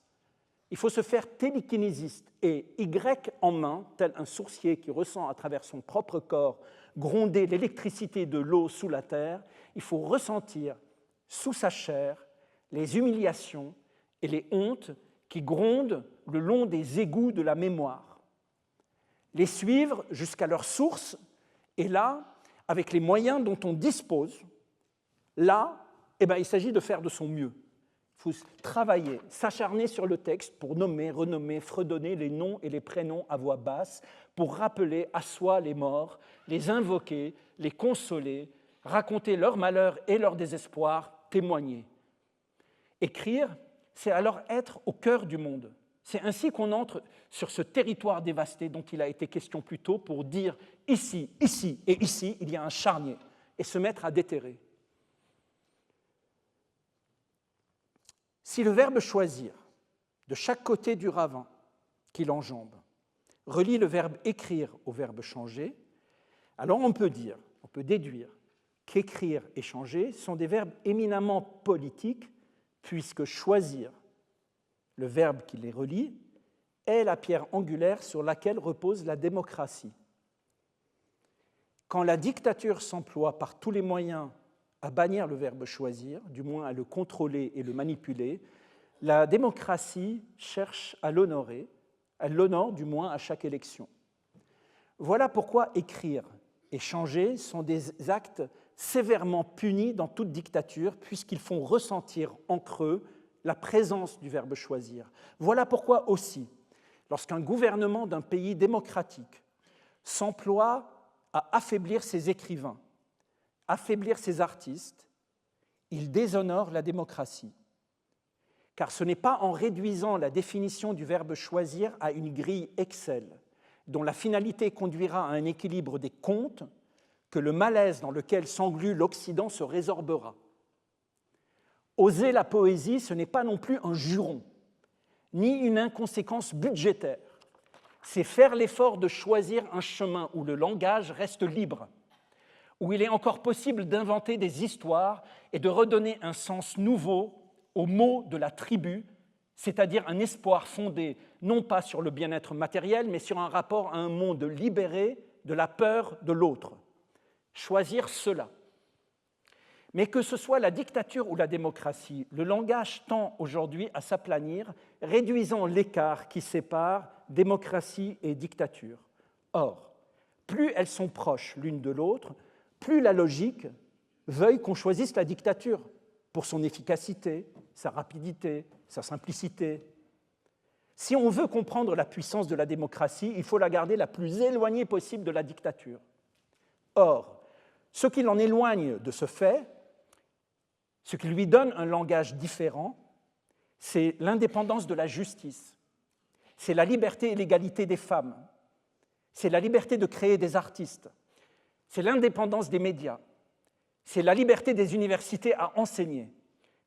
Il faut se faire télékinésiste et, Y en main, tel un sourcier qui ressent à travers son propre corps gronder l'électricité de l'eau sous la terre, il faut ressentir sous sa chair les humiliations et les hontes qui grondent le long des égouts de la mémoire. Les suivre jusqu'à leur source, et là, avec les moyens dont on dispose, là, il s'agit de faire de son mieux. Il faut travailler, s'acharner sur le texte pour nommer, renommer, fredonner les noms et les prénoms à voix basse, pour rappeler à soi les morts, les invoquer, les consoler, raconter leurs malheurs et leurs désespoirs, témoigner. Écrire, c'est alors être au cœur du monde. C'est ainsi qu'on entre sur ce territoire dévasté dont il a été question plus tôt pour dire ici, ici et ici, il y a un charnier, et se mettre à déterrer. Si le verbe choisir, de chaque côté du ravin qu'il enjambe, relie le verbe écrire au verbe changer, alors on peut déduire qu'écrire et changer sont des verbes éminemment politiques, puisque choisir, le verbe qui les relie, est la pierre angulaire sur laquelle repose la démocratie. Quand la dictature s'emploie par tous les moyens à bannir le verbe choisir, du moins à le contrôler et le manipuler, la démocratie cherche à l'honorer, elle l'honore du moins à chaque élection. Voilà pourquoi écrire et changer sont des actes sévèrement punis dans toute dictature, puisqu'ils font ressentir en creux la présence du verbe choisir. Voilà pourquoi aussi, lorsqu'un gouvernement d'un pays démocratique s'emploie à affaiblir ses écrivains, affaiblir ses artistes, il déshonore la démocratie. Car ce n'est pas en réduisant la définition du verbe choisir à une grille Excel, dont la finalité conduira à un équilibre des comptes, que le malaise dans lequel s'englue l'Occident se résorbera. Oser la poésie, ce n'est pas non plus un juron, ni une inconséquence budgétaire. C'est faire l'effort de choisir un chemin où le langage reste libre, où il est encore possible d'inventer des histoires et de redonner un sens nouveau aux mots de la tribu, c'est-à-dire un espoir fondé non pas sur le bien-être matériel, mais sur un rapport à un monde libéré de la peur de l'autre. Choisir cela. Mais que ce soit la dictature ou la démocratie, le langage tend aujourd'hui à s'aplanir, réduisant l'écart qui sépare démocratie et dictature. Or, plus elles sont proches l'une de l'autre, plus la logique veuille qu'on choisisse la dictature pour son efficacité, sa rapidité, sa simplicité. Si on veut comprendre la puissance de la démocratie, il faut la garder la plus éloignée possible de la dictature. Or, ce qui l'en éloigne de ce fait, ce qui lui donne un langage différent, c'est l'indépendance de la justice, c'est la liberté et l'égalité des femmes, c'est la liberté de créer des artistes, c'est l'indépendance des médias, c'est la liberté des universités à enseigner,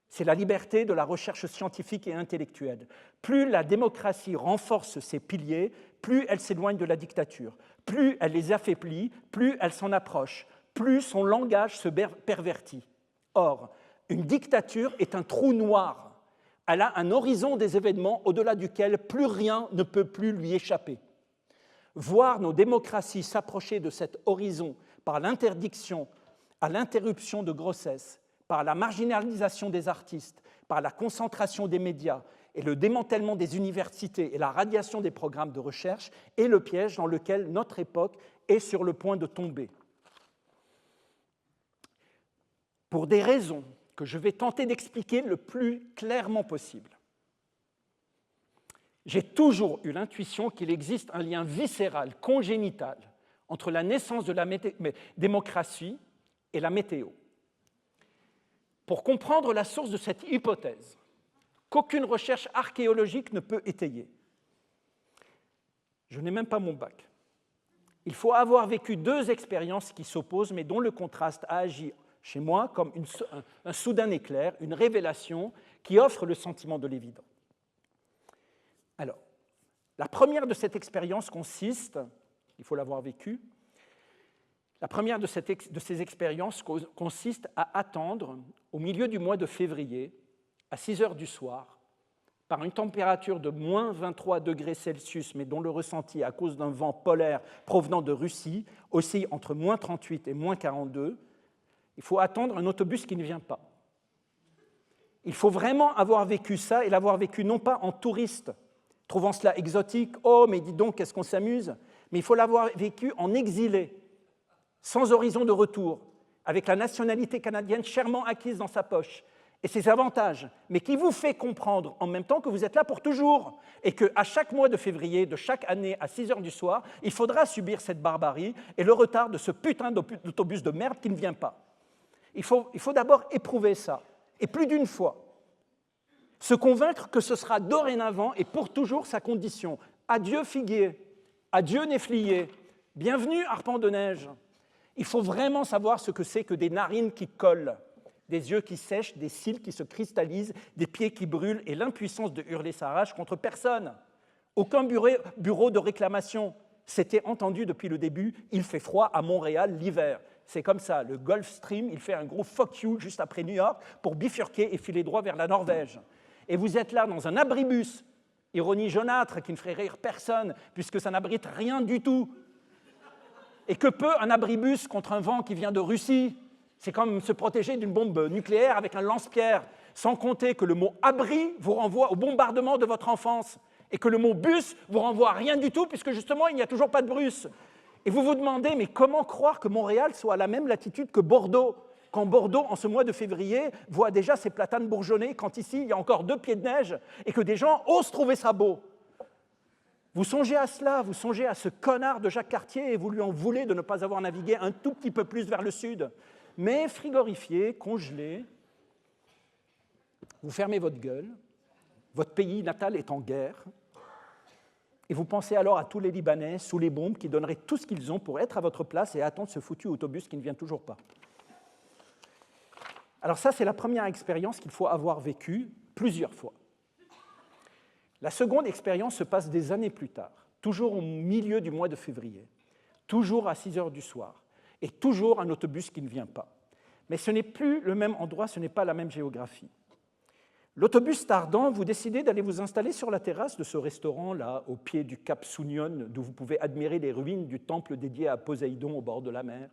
c'est la liberté de la recherche scientifique et intellectuelle. Plus la démocratie renforce ces piliers, plus elle s'éloigne de la dictature, plus elle les affaiblit, plus elle s'en approche, plus son langage se pervertit. Or, une dictature est un trou noir. Elle a un horizon des événements au-delà duquel plus rien ne peut plus lui échapper. Voir nos démocraties s'approcher de cet horizon par l'interdiction à l'interruption de grossesse, par la marginalisation des artistes, par la concentration des médias et le démantèlement des universités et la radiation des programmes de recherche est le piège dans lequel notre époque est sur le point de tomber. Pour des raisons que je vais tenter d'expliquer le plus clairement possible. J'ai toujours eu l'intuition qu'il existe un lien viscéral, congénital, entre la naissance de la démocratie et la météo. Pour comprendre la source de cette hypothèse, qu'aucune recherche archéologique ne peut étayer, je n'ai même pas mon bac. Il faut avoir vécu deux expériences qui s'opposent, mais dont le contraste a agi chez moi comme un soudain éclair, une révélation qui offre le sentiment de l'évident. Alors, la première de cette expérience consiste, il faut l'avoir vécue, la première de ces expériences consiste à attendre, au milieu du mois de février, à 6 heures du soir, par une température de moins 23 degrés Celsius, mais dont le ressenti, à cause d'un vent polaire provenant de Russie, oscille entre moins 38 et moins 42, il faut attendre un autobus qui ne vient pas. Il faut vraiment avoir vécu ça et l'avoir vécu non pas en touriste, trouvant cela exotique, « Oh, mais dis donc, qu'est-ce qu'on s'amuse !» mais il faut l'avoir vécu en exilé, sans horizon de retour, avec la nationalité canadienne chèrement acquise dans sa poche, et ses avantages, mais qui vous fait comprendre en même temps que vous êtes là pour toujours, et qu'à chaque mois de février, de chaque année, à 6 heures du soir, il faudra subir cette barbarie et le retard de ce putain d'autobus de merde qui ne vient pas. Il faut d'abord éprouver ça, et plus d'une fois. Se convaincre que ce sera dorénavant et pour toujours sa condition. Adieu figuier, adieu néflier, bienvenue harpent de neige. Il faut vraiment savoir ce que c'est que des narines qui collent, des yeux qui sèchent, des cils qui se cristallisent, des pieds qui brûlent et l'impuissance de hurler sa rage contre personne. Aucun bureau de réclamation. C'était entendu depuis le début, il fait froid à Montréal l'hiver. C'est comme ça, le Gulf Stream, il fait un gros fuck you juste après New York pour bifurquer et filer droit vers la Norvège. Et vous êtes là dans un abribus, ironie jaunâtre qui ne ferait rire personne puisque ça n'abrite rien du tout. Et que peut un abribus contre un vent qui vient de Russie? C'est comme se protéger d'une bombe nucléaire avec un lance-pierre, sans compter que le mot « abri » vous renvoie au bombardement de votre enfance et que le mot « bus » vous renvoie à rien du tout puisque justement il n'y a toujours pas de Bruce. Et vous vous demandez, mais comment croire que Montréal soit à la même latitude que Bordeaux, quand Bordeaux, en ce mois de février, voit déjà ses platanes bourgeonner, quand ici il y a encore 2 pieds de neige et que des gens osent trouver ça beau? Vous songez à cela, vous songez à ce connard de Jacques Cartier et vous lui en voulez de ne pas avoir navigué un tout petit peu plus vers le sud. Mais frigorifié, congelé, vous fermez votre gueule, votre pays natal est en guerre, et vous pensez alors à tous les Libanais sous les bombes qui donneraient tout ce qu'ils ont pour être à votre place et attendre ce foutu autobus qui ne vient toujours pas. Alors ça, c'est la première expérience qu'il faut avoir vécue plusieurs fois. La seconde expérience se passe des années plus tard, toujours au milieu du mois de février, toujours à 6 heures du soir, et toujours un autobus qui ne vient pas. Mais ce n'est plus le même endroit, ce n'est pas la même géographie. L'autobus tardant, vous décidez d'aller vous installer sur la terrasse de ce restaurant-là, au pied du cap Sounion, d'où vous pouvez admirer les ruines du temple dédié à Poséidon au bord de la mer.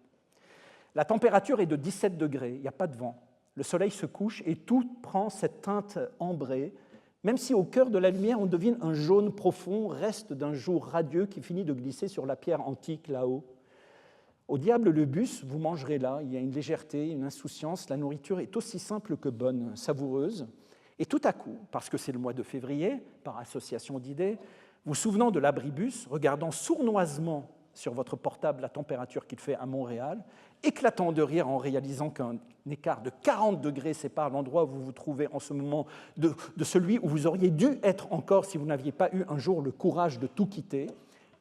La température est de 17 degrés, il n'y a pas de vent. Le soleil se couche et tout prend cette teinte ambrée, même si au cœur de la lumière, on devine un jaune profond, reste d'un jour radieux qui finit de glisser sur la pierre antique là-haut. Au diable le bus, vous mangerez là, il y a une légèreté, une insouciance, la nourriture est aussi simple que bonne, savoureuse. Et tout à coup, parce que c'est le mois de février, par association d'idées, vous souvenant de l'abribus, regardant sournoisement sur votre portable la température qu'il fait à Montréal, éclatant de rire en réalisant qu'un écart de 40 degrés sépare l'endroit où vous vous trouvez en ce moment de celui où vous auriez dû être encore si vous n'aviez pas eu un jour le courage de tout quitter.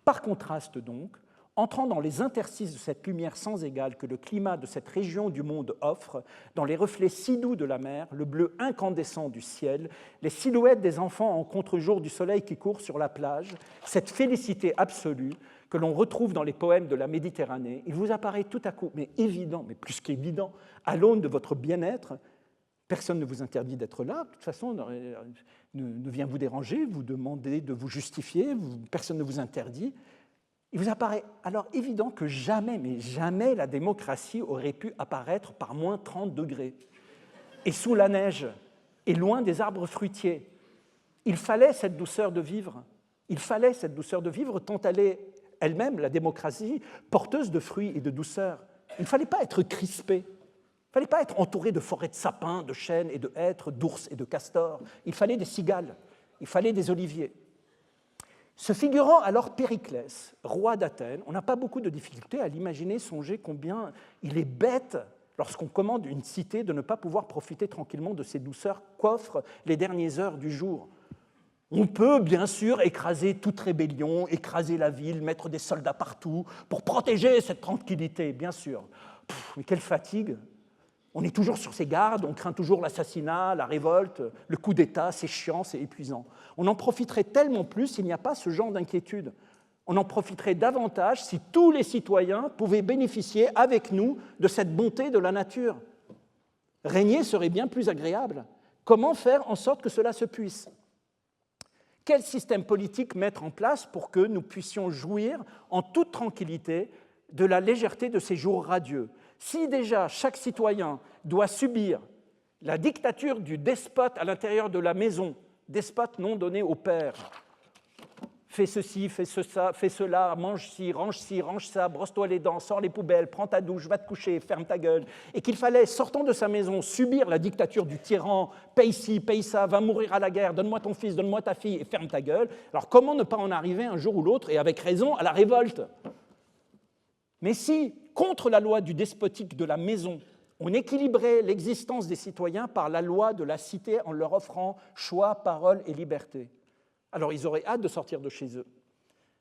Par contraste donc, entrant dans les interstices de cette lumière sans égale que le climat de cette région du monde offre, dans les reflets si doux de la mer, le bleu incandescent du ciel, les silhouettes des enfants en contre-jour du soleil qui court sur la plage, cette félicité absolue que l'on retrouve dans les poèmes de la Méditerranée, il vous apparaît tout à coup, mais évident, mais plus qu'évident, à l'aune de votre bien-être, personne ne vous interdit d'être là, de toute façon, ne vient vous déranger, vous demander de vous justifier, personne ne vous interdit. Il vous apparaît alors évident que jamais, mais jamais la démocratie aurait pu apparaître par moins 30 degrés, et sous la neige, et loin des arbres fruitiers. Il fallait cette douceur de vivre, tant elle est elle-même, la démocratie, porteuse de fruits et de douceur. Il ne fallait pas être crispé, il ne fallait pas être entouré de forêts de sapins, de chênes et de hêtres, d'ours et de castors. Il fallait des cigales, il fallait des oliviers. Se figurant alors Périclès, roi d'Athènes, on n'a pas beaucoup de difficultés à l'imaginer, songer combien il est bête, lorsqu'on commande une cité, de ne pas pouvoir profiter tranquillement de ces douceurs qu'offrent les dernières heures du jour. On peut bien sûr écraser toute rébellion, écraser la ville, mettre des soldats partout pour protéger cette tranquillité, bien sûr. Mais quelle fatigue! On est toujours sur ses gardes, on craint toujours l'assassinat, la révolte, le coup d'État, c'est chiant, c'est épuisant. On en profiterait tellement plus s'il n'y a pas ce genre d'inquiétude. On en profiterait davantage si tous les citoyens pouvaient bénéficier avec nous de cette bonté de la nature. Régner serait bien plus agréable. Comment faire en sorte que cela se puisse ? Quel système politique mettre en place pour que nous puissions jouir en toute tranquillité de la légèreté de ces jours radieux ? Si déjà chaque citoyen doit subir la dictature du despote à l'intérieur de la maison, despote non donné au père, fais ceci, fais cela, mange ci, range ça, brosse-toi les dents, sors les poubelles, prends ta douche, va te coucher, ferme ta gueule, et qu'il fallait, sortant de sa maison, subir la dictature du tyran, paye ci, paye ça, va mourir à la guerre, donne-moi ton fils, donne-moi ta fille, et ferme ta gueule, alors comment ne pas en arriver un jour ou l'autre, et avec raison, à la révolte ? Mais si, contre la loi du despotique de la maison, On équilibrait l'existence des citoyens par la loi de la cité en leur offrant choix, parole et liberté. Alors ils auraient hâte de sortir de chez eux.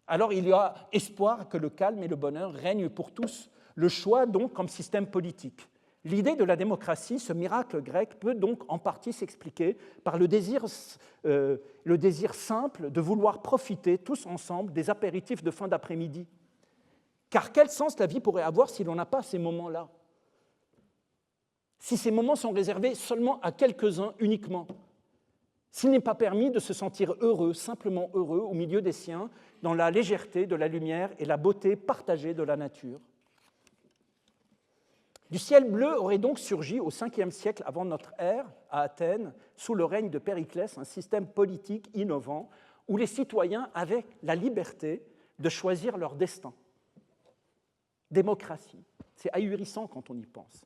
Alors il y a espoir que le calme et le bonheur règnent pour tous, le choix donc comme système politique. L'idée de la démocratie, ce miracle grec, peut donc en partie s'expliquer par le désir simple de vouloir profiter tous ensemble des apéritifs de fin d'après-midi. Car quel sens la vie pourrait avoir si l'on n'a pas ces moments-là? Si ces moments sont réservés seulement à quelques-uns uniquement? S'il n'est pas permis de se sentir heureux, simplement heureux, au milieu des siens, dans la légèreté de la lumière et la beauté partagée de la nature. Du ciel bleu aurait donc surgi au 5e siècle avant notre ère, à Athènes, sous le règne de Périclès, un système politique innovant où les citoyens avaient la liberté de choisir leur destin. Démocratie, c'est ahurissant quand on y pense.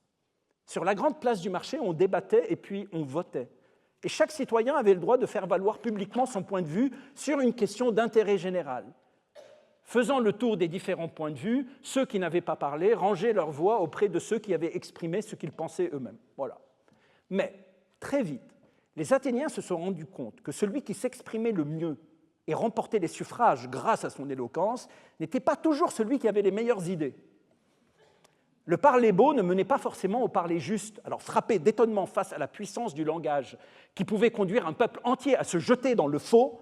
Sur la grande place du marché, on débattait et puis on votait. Et chaque citoyen avait le droit de faire valoir publiquement son point de vue sur une question d'intérêt général. Faisant le tour des différents points de vue, ceux qui n'avaient pas parlé rangeaient leur voix auprès de ceux qui avaient exprimé ce qu'ils pensaient eux-mêmes. Voilà. Mais, très vite, les Athéniens se sont rendus compte que celui qui s'exprimait le mieux et remportait les suffrages grâce à son éloquence n'était pas toujours celui qui avait les meilleures idées. Le parler beau ne menait pas forcément au parler juste. Alors, frappé d'étonnement face à la puissance du langage qui pouvait conduire un peuple entier à se jeter dans le faux,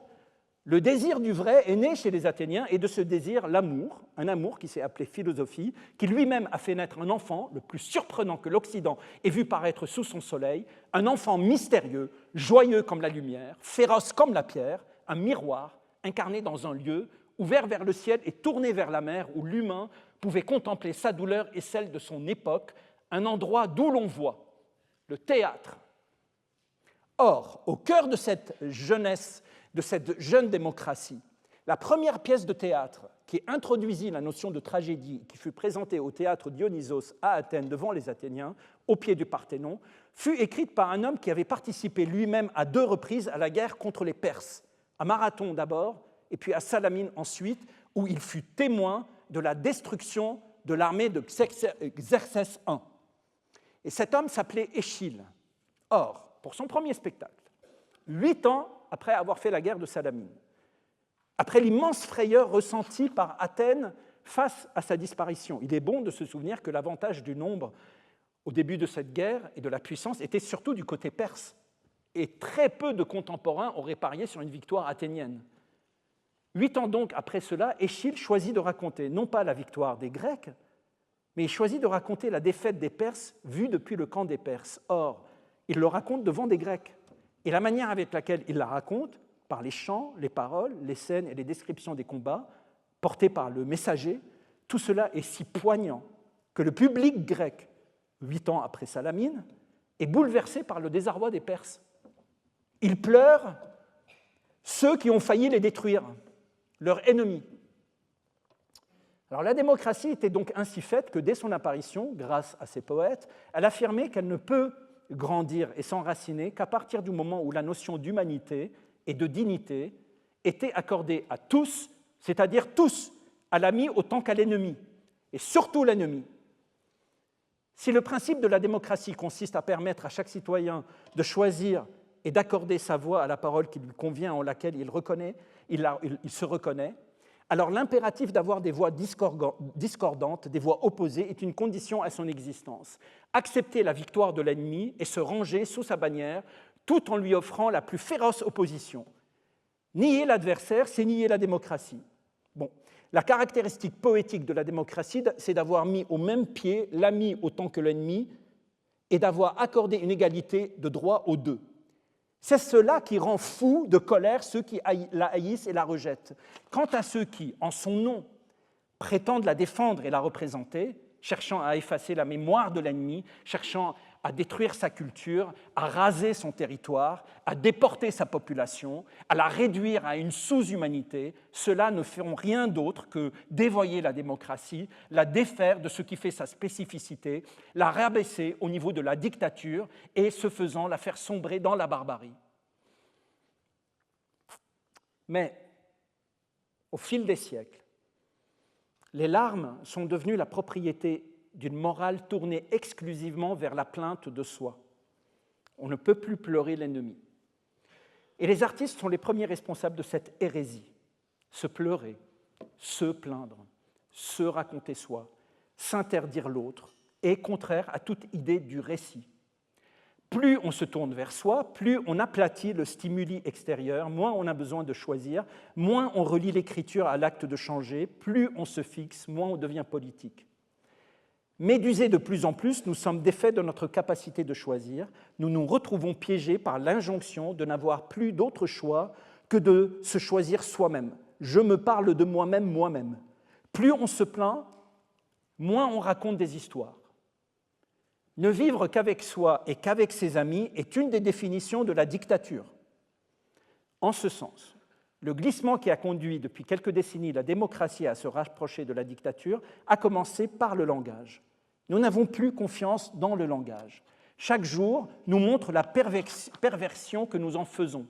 le désir du vrai est né chez les Athéniens et de ce désir, l'amour, un amour qui s'est appelé philosophie, qui lui-même a fait naître un enfant, le plus surprenant que l'Occident ait vu paraître sous son soleil, un enfant mystérieux, joyeux comme la lumière, féroce comme la pierre, un miroir incarné dans un lieu, ouvert vers le ciel et tourné vers la mer où l'humain pouvait contempler sa douleur et celle de son époque, un endroit d'où l'on voit le théâtre. Or, au cœur de cette jeunesse, de cette jeune démocratie, la première pièce de théâtre qui introduisit la notion de tragédie, qui fut présentée au théâtre Dionysos à Athènes devant les Athéniens, au pied du Parthénon, fut écrite par un homme qui avait participé lui-même à 2 reprises à la guerre contre les Perses, à Marathon d'abord, et puis à Salamine ensuite, où il fut témoin de la destruction de l'armée de Xerxès I. Et cet homme s'appelait Échille. Or, pour son premier spectacle, 8 ans après avoir fait la guerre de Salamine, après l'immense frayeur ressentie par Athènes face à sa disparition, il est bon de se souvenir que l'avantage du nombre au début de cette guerre et de la puissance était surtout du côté perse. Et très peu de contemporains auraient parié sur une victoire athénienne. 8 ans donc après cela, Échille choisit de raconter non pas la victoire des Grecs, mais il choisit de raconter la défaite des Perses vue depuis le camp des Perses. Or, il le raconte devant des Grecs. Et la manière avec laquelle il la raconte, par les chants, les paroles, les scènes et les descriptions des combats, portés par le messager, tout cela est si poignant que le public grec, 8 ans après Salamine, est bouleversé par le désarroi des Perses. Ils pleurent ceux qui ont failli les détruire, leurs ennemis. Alors la démocratie était donc ainsi faite que dès son apparition, grâce à ses poètes, elle affirmait qu'elle ne peut grandir et s'enraciner qu'à partir du moment où la notion d'humanité et de dignité était accordée à tous, c'est-à-dire tous, à l'ami autant qu'à l'ennemi, et surtout l'ennemi. Si le principe de la démocratie consiste à permettre à chaque citoyen de choisir et d'accorder sa voix à la parole qui lui convient, en laquelle il se reconnaît, alors l'impératif d'avoir des voix discordantes, des voix opposées, est une condition à son existence. Accepter la victoire de l'ennemi et se ranger sous sa bannière, tout en lui offrant la plus féroce opposition. Nier l'adversaire, c'est nier la démocratie. Bon, la caractéristique poétique de la démocratie, c'est d'avoir mis au même pied l'ami autant que l'ennemi et d'avoir accordé une égalité de droit aux deux. C'est cela qui rend fou de colère ceux qui la haïssent et la rejettent. Quant à ceux qui, en son nom, prétendent la défendre et la représenter, cherchant à effacer la mémoire de l'ennemi, cherchant à détruire sa culture, à raser son territoire, à déporter sa population, à la réduire à une sous-humanité, ceux-là ne feront rien d'autre que dévoyer la démocratie, la défaire de ce qui fait sa spécificité, la rabaisser au niveau de la dictature et, ce faisant, la faire sombrer dans la barbarie. Mais, au fil des siècles, les larmes sont devenues la propriété d'une morale tournée exclusivement vers la plainte de soi. On ne peut plus pleurer l'ennemi. Et les artistes sont les premiers responsables de cette hérésie. Se pleurer, se plaindre, se raconter soi, s'interdire l'autre, est contraire à toute idée du récit. Plus on se tourne vers soi, plus on aplatit le stimuli extérieur, moins on a besoin de choisir, moins on relie l'écriture à l'acte de changer, plus on se fixe, moins on devient politique. Médusés de plus en plus, nous sommes défaits de notre capacité de choisir, nous nous retrouvons piégés par l'injonction de n'avoir plus d'autre choix que de se choisir soi-même. Je me parle de moi-même, moi-même. Plus on se plaint, moins on raconte des histoires. Ne vivre qu'avec soi et qu'avec ses amis est une des définitions de la dictature. En ce sens, le glissement qui a conduit depuis quelques décennies la démocratie à se rapprocher de la dictature a commencé par le langage. Nous n'avons plus confiance dans le langage. Chaque jour nous montre la perversion que nous en faisons,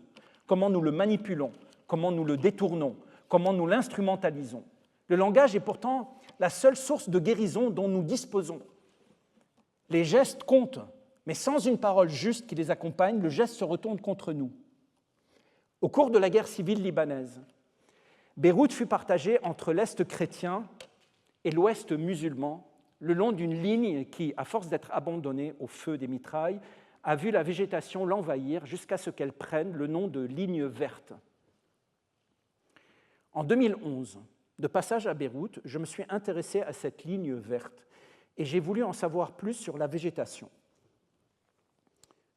comment nous le manipulons, comment nous le détournons, comment nous l'instrumentalisons. Le langage est pourtant la seule source de guérison dont nous disposons. Les gestes comptent, mais sans une parole juste qui les accompagne, le geste se retourne contre nous. Au cours de la guerre civile libanaise, Beyrouth fut partagée entre l'Est chrétien et l'Ouest musulman, le long d'une ligne qui, à force d'être abandonnée au feu des mitrailles, a vu la végétation l'envahir jusqu'à ce qu'elle prenne le nom de ligne verte. En 2011, de passage à Beyrouth, je me suis intéressé à cette ligne verte et j'ai voulu en savoir plus sur la végétation.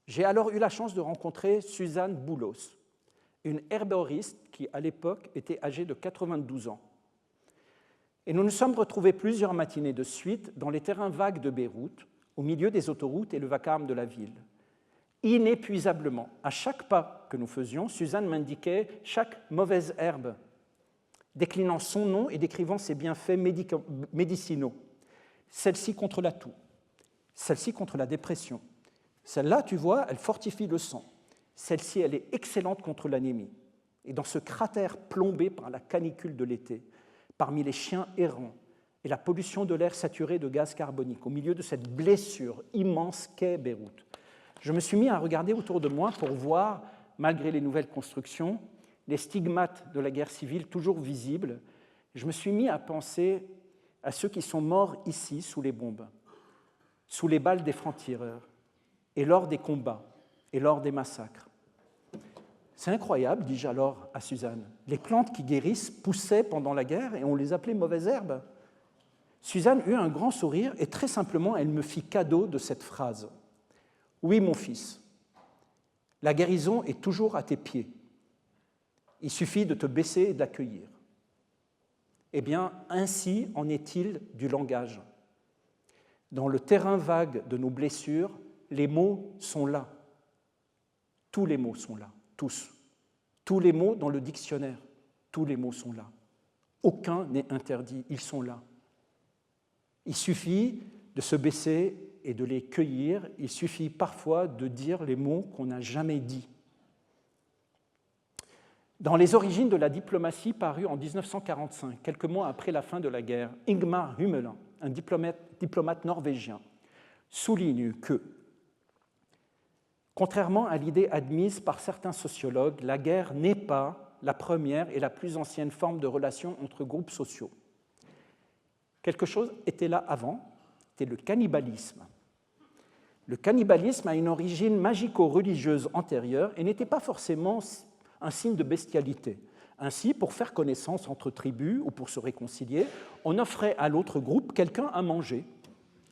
J'ai alors eu la chance de rencontrer Suzanne Boulos, une herboriste qui, à l'époque, était âgée de 92 ans. Et nous nous sommes retrouvés plusieurs matinées de suite dans les terrains vagues de Beyrouth, au milieu des autoroutes et le vacarme de la ville. Inépuisablement, à chaque pas que nous faisions, Suzanne m'indiquait chaque mauvaise herbe, déclinant son nom et décrivant ses bienfaits médicinaux. Celle-ci contre la toux, celle-ci contre la dépression. Celle-là, tu vois, elle fortifie le sang. Celle-ci, elle est excellente contre l'anémie. Et dans ce cratère plombé par la canicule de l'été, parmi les chiens errants et la pollution de l'air saturé de gaz carbonique, au milieu de cette blessure immense qu'est Beyrouth, je me suis mis à regarder autour de moi pour voir, malgré les nouvelles constructions, les stigmates de la guerre civile toujours visibles. Je me suis mis à penser à ceux qui sont morts ici sous les bombes, sous les balles des francs-tireurs, et lors des combats, et lors des massacres. C'est incroyable, dis-je alors à Suzanne. Les plantes qui guérissent poussaient pendant la guerre et on les appelait mauvaises herbes. Suzanne eut un grand sourire et très simplement, elle me fit cadeau de cette phrase. « Oui, mon fils, la guérison est toujours à tes pieds. Il suffit de te baisser et de l'accueillir. » Eh bien, ainsi en est-il du langage. Dans le terrain vague de nos blessures, les mots sont là. Tous les mots sont là, tous. Tous les mots dans le dictionnaire, tous les mots sont là. Aucun n'est interdit, ils sont là. Il suffit de se baisser et de les cueillir, il suffit parfois de dire les mots qu'on n'a jamais dits. Dans Les origines de la diplomatie, paru en 1945, quelques mois après la fin de la guerre, Ingmar Hummelin, un diplomate norvégien, souligne que, contrairement à l'idée admise par certains sociologues, la guerre n'est pas la première et la plus ancienne forme de relation entre groupes sociaux. Quelque chose était là avant, c'était le cannibalisme. Le cannibalisme a une origine magico-religieuse antérieure et n'était pas forcément un signe de bestialité. Ainsi, pour faire connaissance entre tribus ou pour se réconcilier, on offrait à l'autre groupe quelqu'un à manger,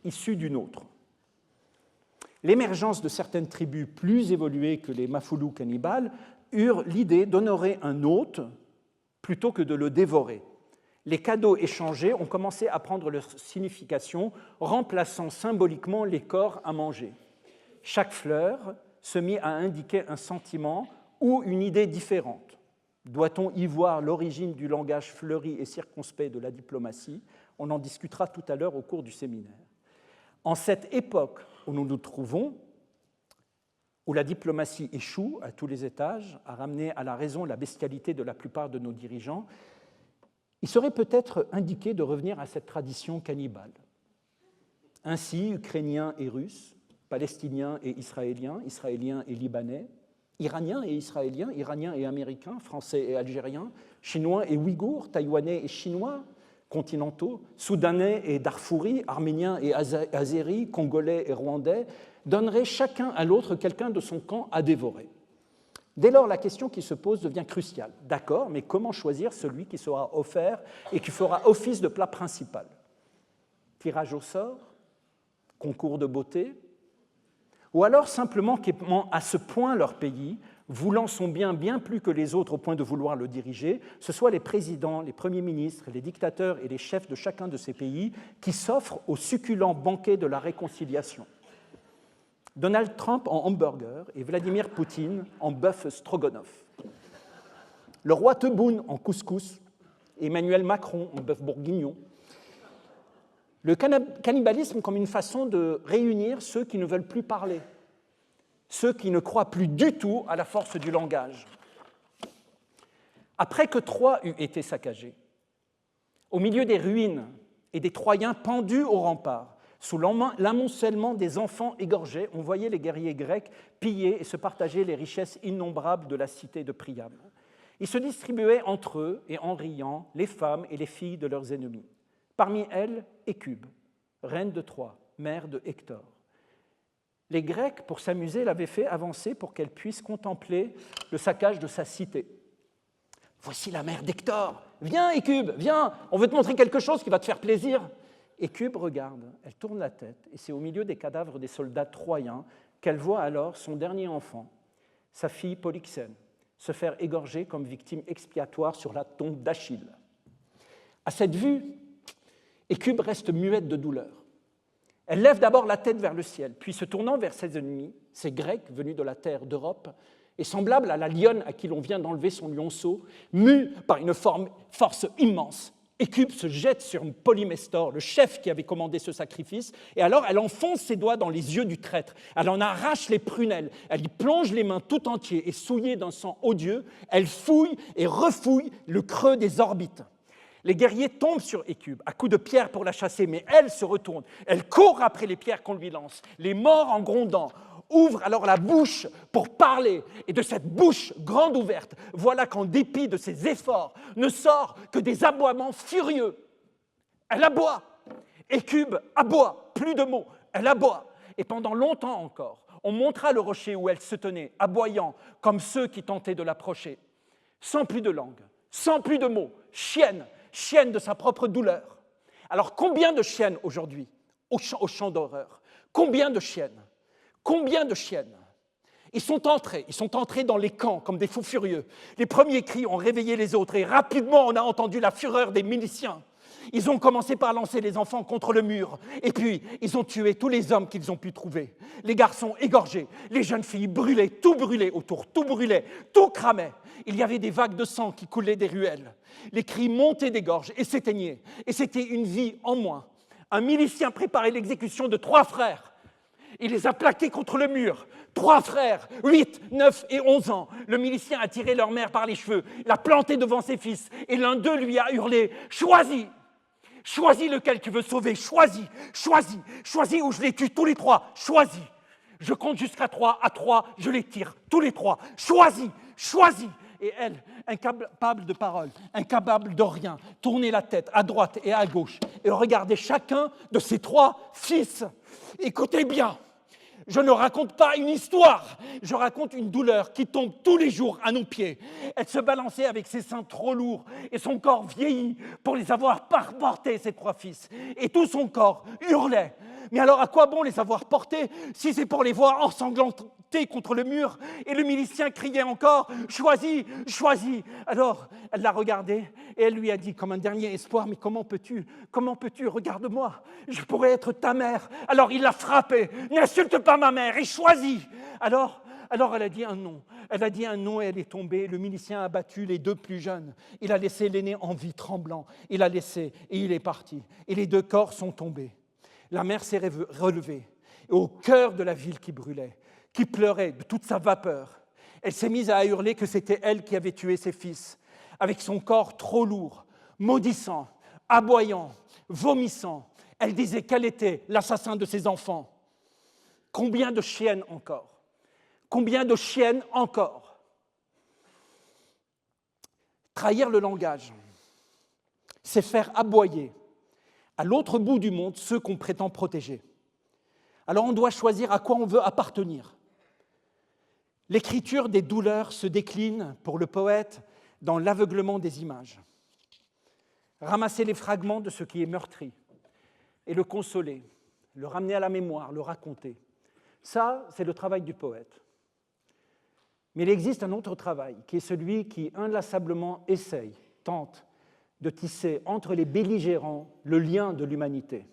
issu d'une autre. L'émergence de certaines tribus plus évoluées que les Mafoulous cannibales eurent l'idée d'honorer un hôte plutôt que de le dévorer. Les cadeaux échangés ont commencé à prendre leur signification, remplaçant symboliquement les corps à manger. Chaque fleur se mit à indiquer un sentiment ou une idée différente. Doit-on y voir l'origine du langage fleuri et circonspect de la diplomatie? On en discutera tout à l'heure au cours du séminaire. En cette époque où nous nous trouvons, où la diplomatie échoue à tous les étages, à ramener à la raison la bestialité de la plupart de nos dirigeants, il serait peut-être indiqué de revenir à cette tradition cannibale. Ainsi, Ukrainiens et Russes, Palestiniens et Israéliens, Israéliens et Libanais, Iraniens et Israéliens, Iraniens et Américains, Français et Algériens, Chinois et Ouïghours, Taïwanais et Chinois, continentaux, Soudanais et Darfouris, Arméniens et Azéris, Congolais et Rwandais, donneraient chacun à l'autre quelqu'un de son camp à dévorer. Dès lors, la question qui se pose devient cruciale. D'accord, mais comment choisir celui qui sera offert et qui fera office de plat principal? Tirage au sort? Concours de beauté? Ou alors simplement qu'aimant à ce point leur pays, voulant son bien bien plus que les autres au point de vouloir le diriger, ce soit les présidents, les premiers ministres, les dictateurs et les chefs de chacun de ces pays qui s'offrent au succulent banquet de la réconciliation. Donald Trump en hamburger et Vladimir Poutine en bœuf stroganoff. Le roi Tebboune en couscous et Emmanuel Macron en bœuf bourguignon. Le cannibalisme comme une façon de réunir ceux qui ne veulent plus parler, ceux qui ne croient plus du tout à la force du langage. Après que Troie eut été saccagée, au milieu des ruines et des Troyens pendus aux remparts, sous l'amoncellement des enfants égorgés, on voyait les guerriers grecs piller et se partager les richesses innombrables de la cité de Priam. Ils se distribuaient entre eux et en riant les femmes et les filles de leurs ennemis. Parmi elles, Écube, reine de Troie, mère de Hector. Les Grecs, pour s'amuser, l'avaient fait avancer pour qu'elle puisse contempler le saccage de sa cité. « Voici la mère d'Hector. Viens, Écube, viens, on veut te montrer quelque chose qui va te faire plaisir. » Écube regarde, elle tourne la tête, et c'est au milieu des cadavres des soldats troyens qu'elle voit alors son dernier enfant, sa fille Polyxène, se faire égorger comme victime expiatoire sur la tombe d'Achille. À cette vue, Écube reste muette de douleur. Elle lève d'abord la tête vers le ciel, puis se tournant vers ses ennemis, ces Grecs venus de la terre d'Europe, et semblable à la lionne à qui l'on vient d'enlever son lionceau, mue par une force immense, Écube se jette sur Polymestor, le chef qui avait commandé ce sacrifice, et alors elle enfonce ses doigts dans les yeux du traître, elle en arrache les prunelles, elle y plonge les mains tout entières et souillées d'un sang odieux, elle fouille et refouille le creux des orbites. Les guerriers tombent sur Écube à coups de pierre pour la chasser, mais elle se retourne, elle court après les pierres qu'on lui lance, les morts en grondant, ouvre alors la bouche pour parler, et de cette bouche grande ouverte, voilà qu'en dépit de ses efforts, ne sort que des aboiements furieux. Elle aboie, Écube aboie, plus de mots, elle aboie, et pendant longtemps encore, on montra le rocher où elle se tenait, aboyant comme ceux qui tentaient de l'approcher, sans plus de langue, sans plus de mots, chienne de sa propre douleur. Alors combien de chiennes aujourd'hui au champ d'horreur? Combien de chiennes? Combien de chiennes? Ils sont entrés dans les camps comme des fous furieux. Les premiers cris ont réveillé les autres et rapidement on a entendu la fureur des miliciens. Ils ont commencé par lancer les enfants contre le mur et puis ils ont tué tous les hommes qu'ils ont pu trouver. Les garçons égorgés, les jeunes filles brûlées, tout brûlait autour, tout brûlait, tout cramait. Il y avait des vagues de sang qui coulaient des ruelles. Les cris montaient des gorges et s'éteignaient. Et c'était une vie en moins. Un milicien préparait l'exécution de 3 frères. Il les a plaqués contre le mur. 3 frères, 8, 9 et 11 ans. Le milicien a tiré leur mère par les cheveux, l'a planté devant ses fils, et l'un d'eux lui a hurlé « Choisis ! Choisis lequel tu veux sauver, choisis, choisis, choisis ou je les tue tous les 3, choisis. Je compte jusqu'à 3, à 3, je les tire, tous les 3, choisis, choisis. » Et elle, incapable de parole, incapable de rien, tournait la tête à droite et à gauche et regardait chacun de ses 3 fils. Écoutez bien, je ne raconte pas une histoire, je raconte une douleur qui tombe tous les jours à nos pieds. Elle se balançait avec ses seins trop lourds et son corps vieilli pour les avoir portés, ses 3 fils. Et tout son corps hurlait. Mais alors à quoi bon les avoir portés si c'est pour les voir ensanglantés contre le mur? Et le milicien criait encore « Choisis, choisis !» Alors elle l'a regardé et elle lui a dit comme un dernier espoir « Mais comment peux-tu, regarde-moi, je pourrais être ta mère. » Alors il l'a frappée « N'insulte pas ma mère et choisis !» Alors elle a dit un nom. Elle a dit un nom et elle est tombée. Le milicien a battu les 2 plus jeunes. Il a laissé l'aîné en vie, tremblant. Il a laissé et il est parti. Et les 2 corps sont tombés. La mère s'est relevée, et au cœur de la ville qui brûlait, qui pleurait de toute sa vapeur, elle s'est mise à hurler que c'était elle qui avait tué ses fils, avec son corps trop lourd, maudissant, aboyant, vomissant. Elle disait quel était l'assassin de ses enfants. Combien de chiennes encore? Combien de chiennes encore? Trahir le langage, c'est faire aboyer à l'autre bout du monde ceux qu'on prétend protéger. Alors on doit choisir à quoi on veut appartenir. L'écriture des douleurs se décline pour le poète dans l'aveuglement des images. Ramasser les fragments de ce qui est meurtri et le consoler, le ramener à la mémoire, le raconter. Ça, c'est le travail du poète. Mais il existe un autre travail, qui est celui qui inlassablement essaye, tente de tisser entre les belligérants le lien de l'humanité.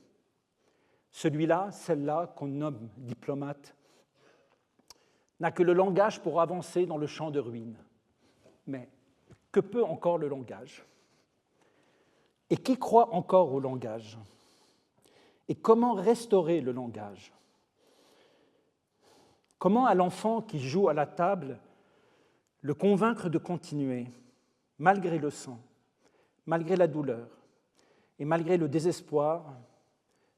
Celui-là, celle-là, qu'on nomme diplomate, n'a que le langage pour avancer dans le champ de ruines. Mais que peut encore le langage? Et qui croit encore au langage? Et comment restaurer le langage? Comment à l'enfant qui joue à la table le convaincre de continuer, malgré le sang, malgré la douleur et malgré le désespoir,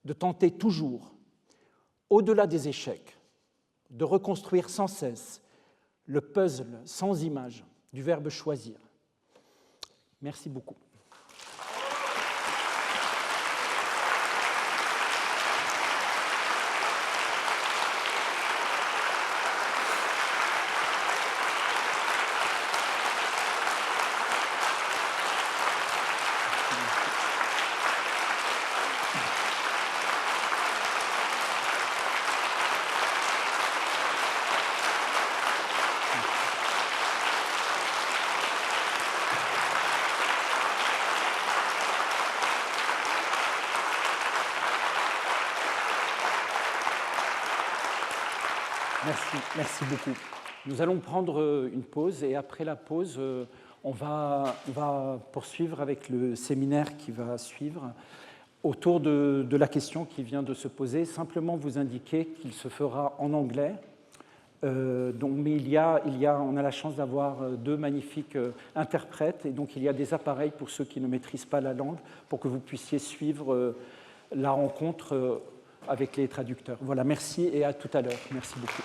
de tenter toujours, au-delà des échecs, de reconstruire sans cesse le puzzle sans image du verbe choisir. Merci beaucoup. Merci beaucoup. Nous allons prendre une pause et après la pause, on va poursuivre avec le séminaire qui va suivre autour de la question qui vient de se poser. Simplement vous indiquer qu'il se fera en anglais. Mais on a la chance d'avoir deux magnifiques interprètes et donc il y a des appareils pour ceux qui ne maîtrisent pas la langue pour que vous puissiez suivre la rencontre avec les traducteurs. Voilà, merci et à tout à l'heure. Merci beaucoup.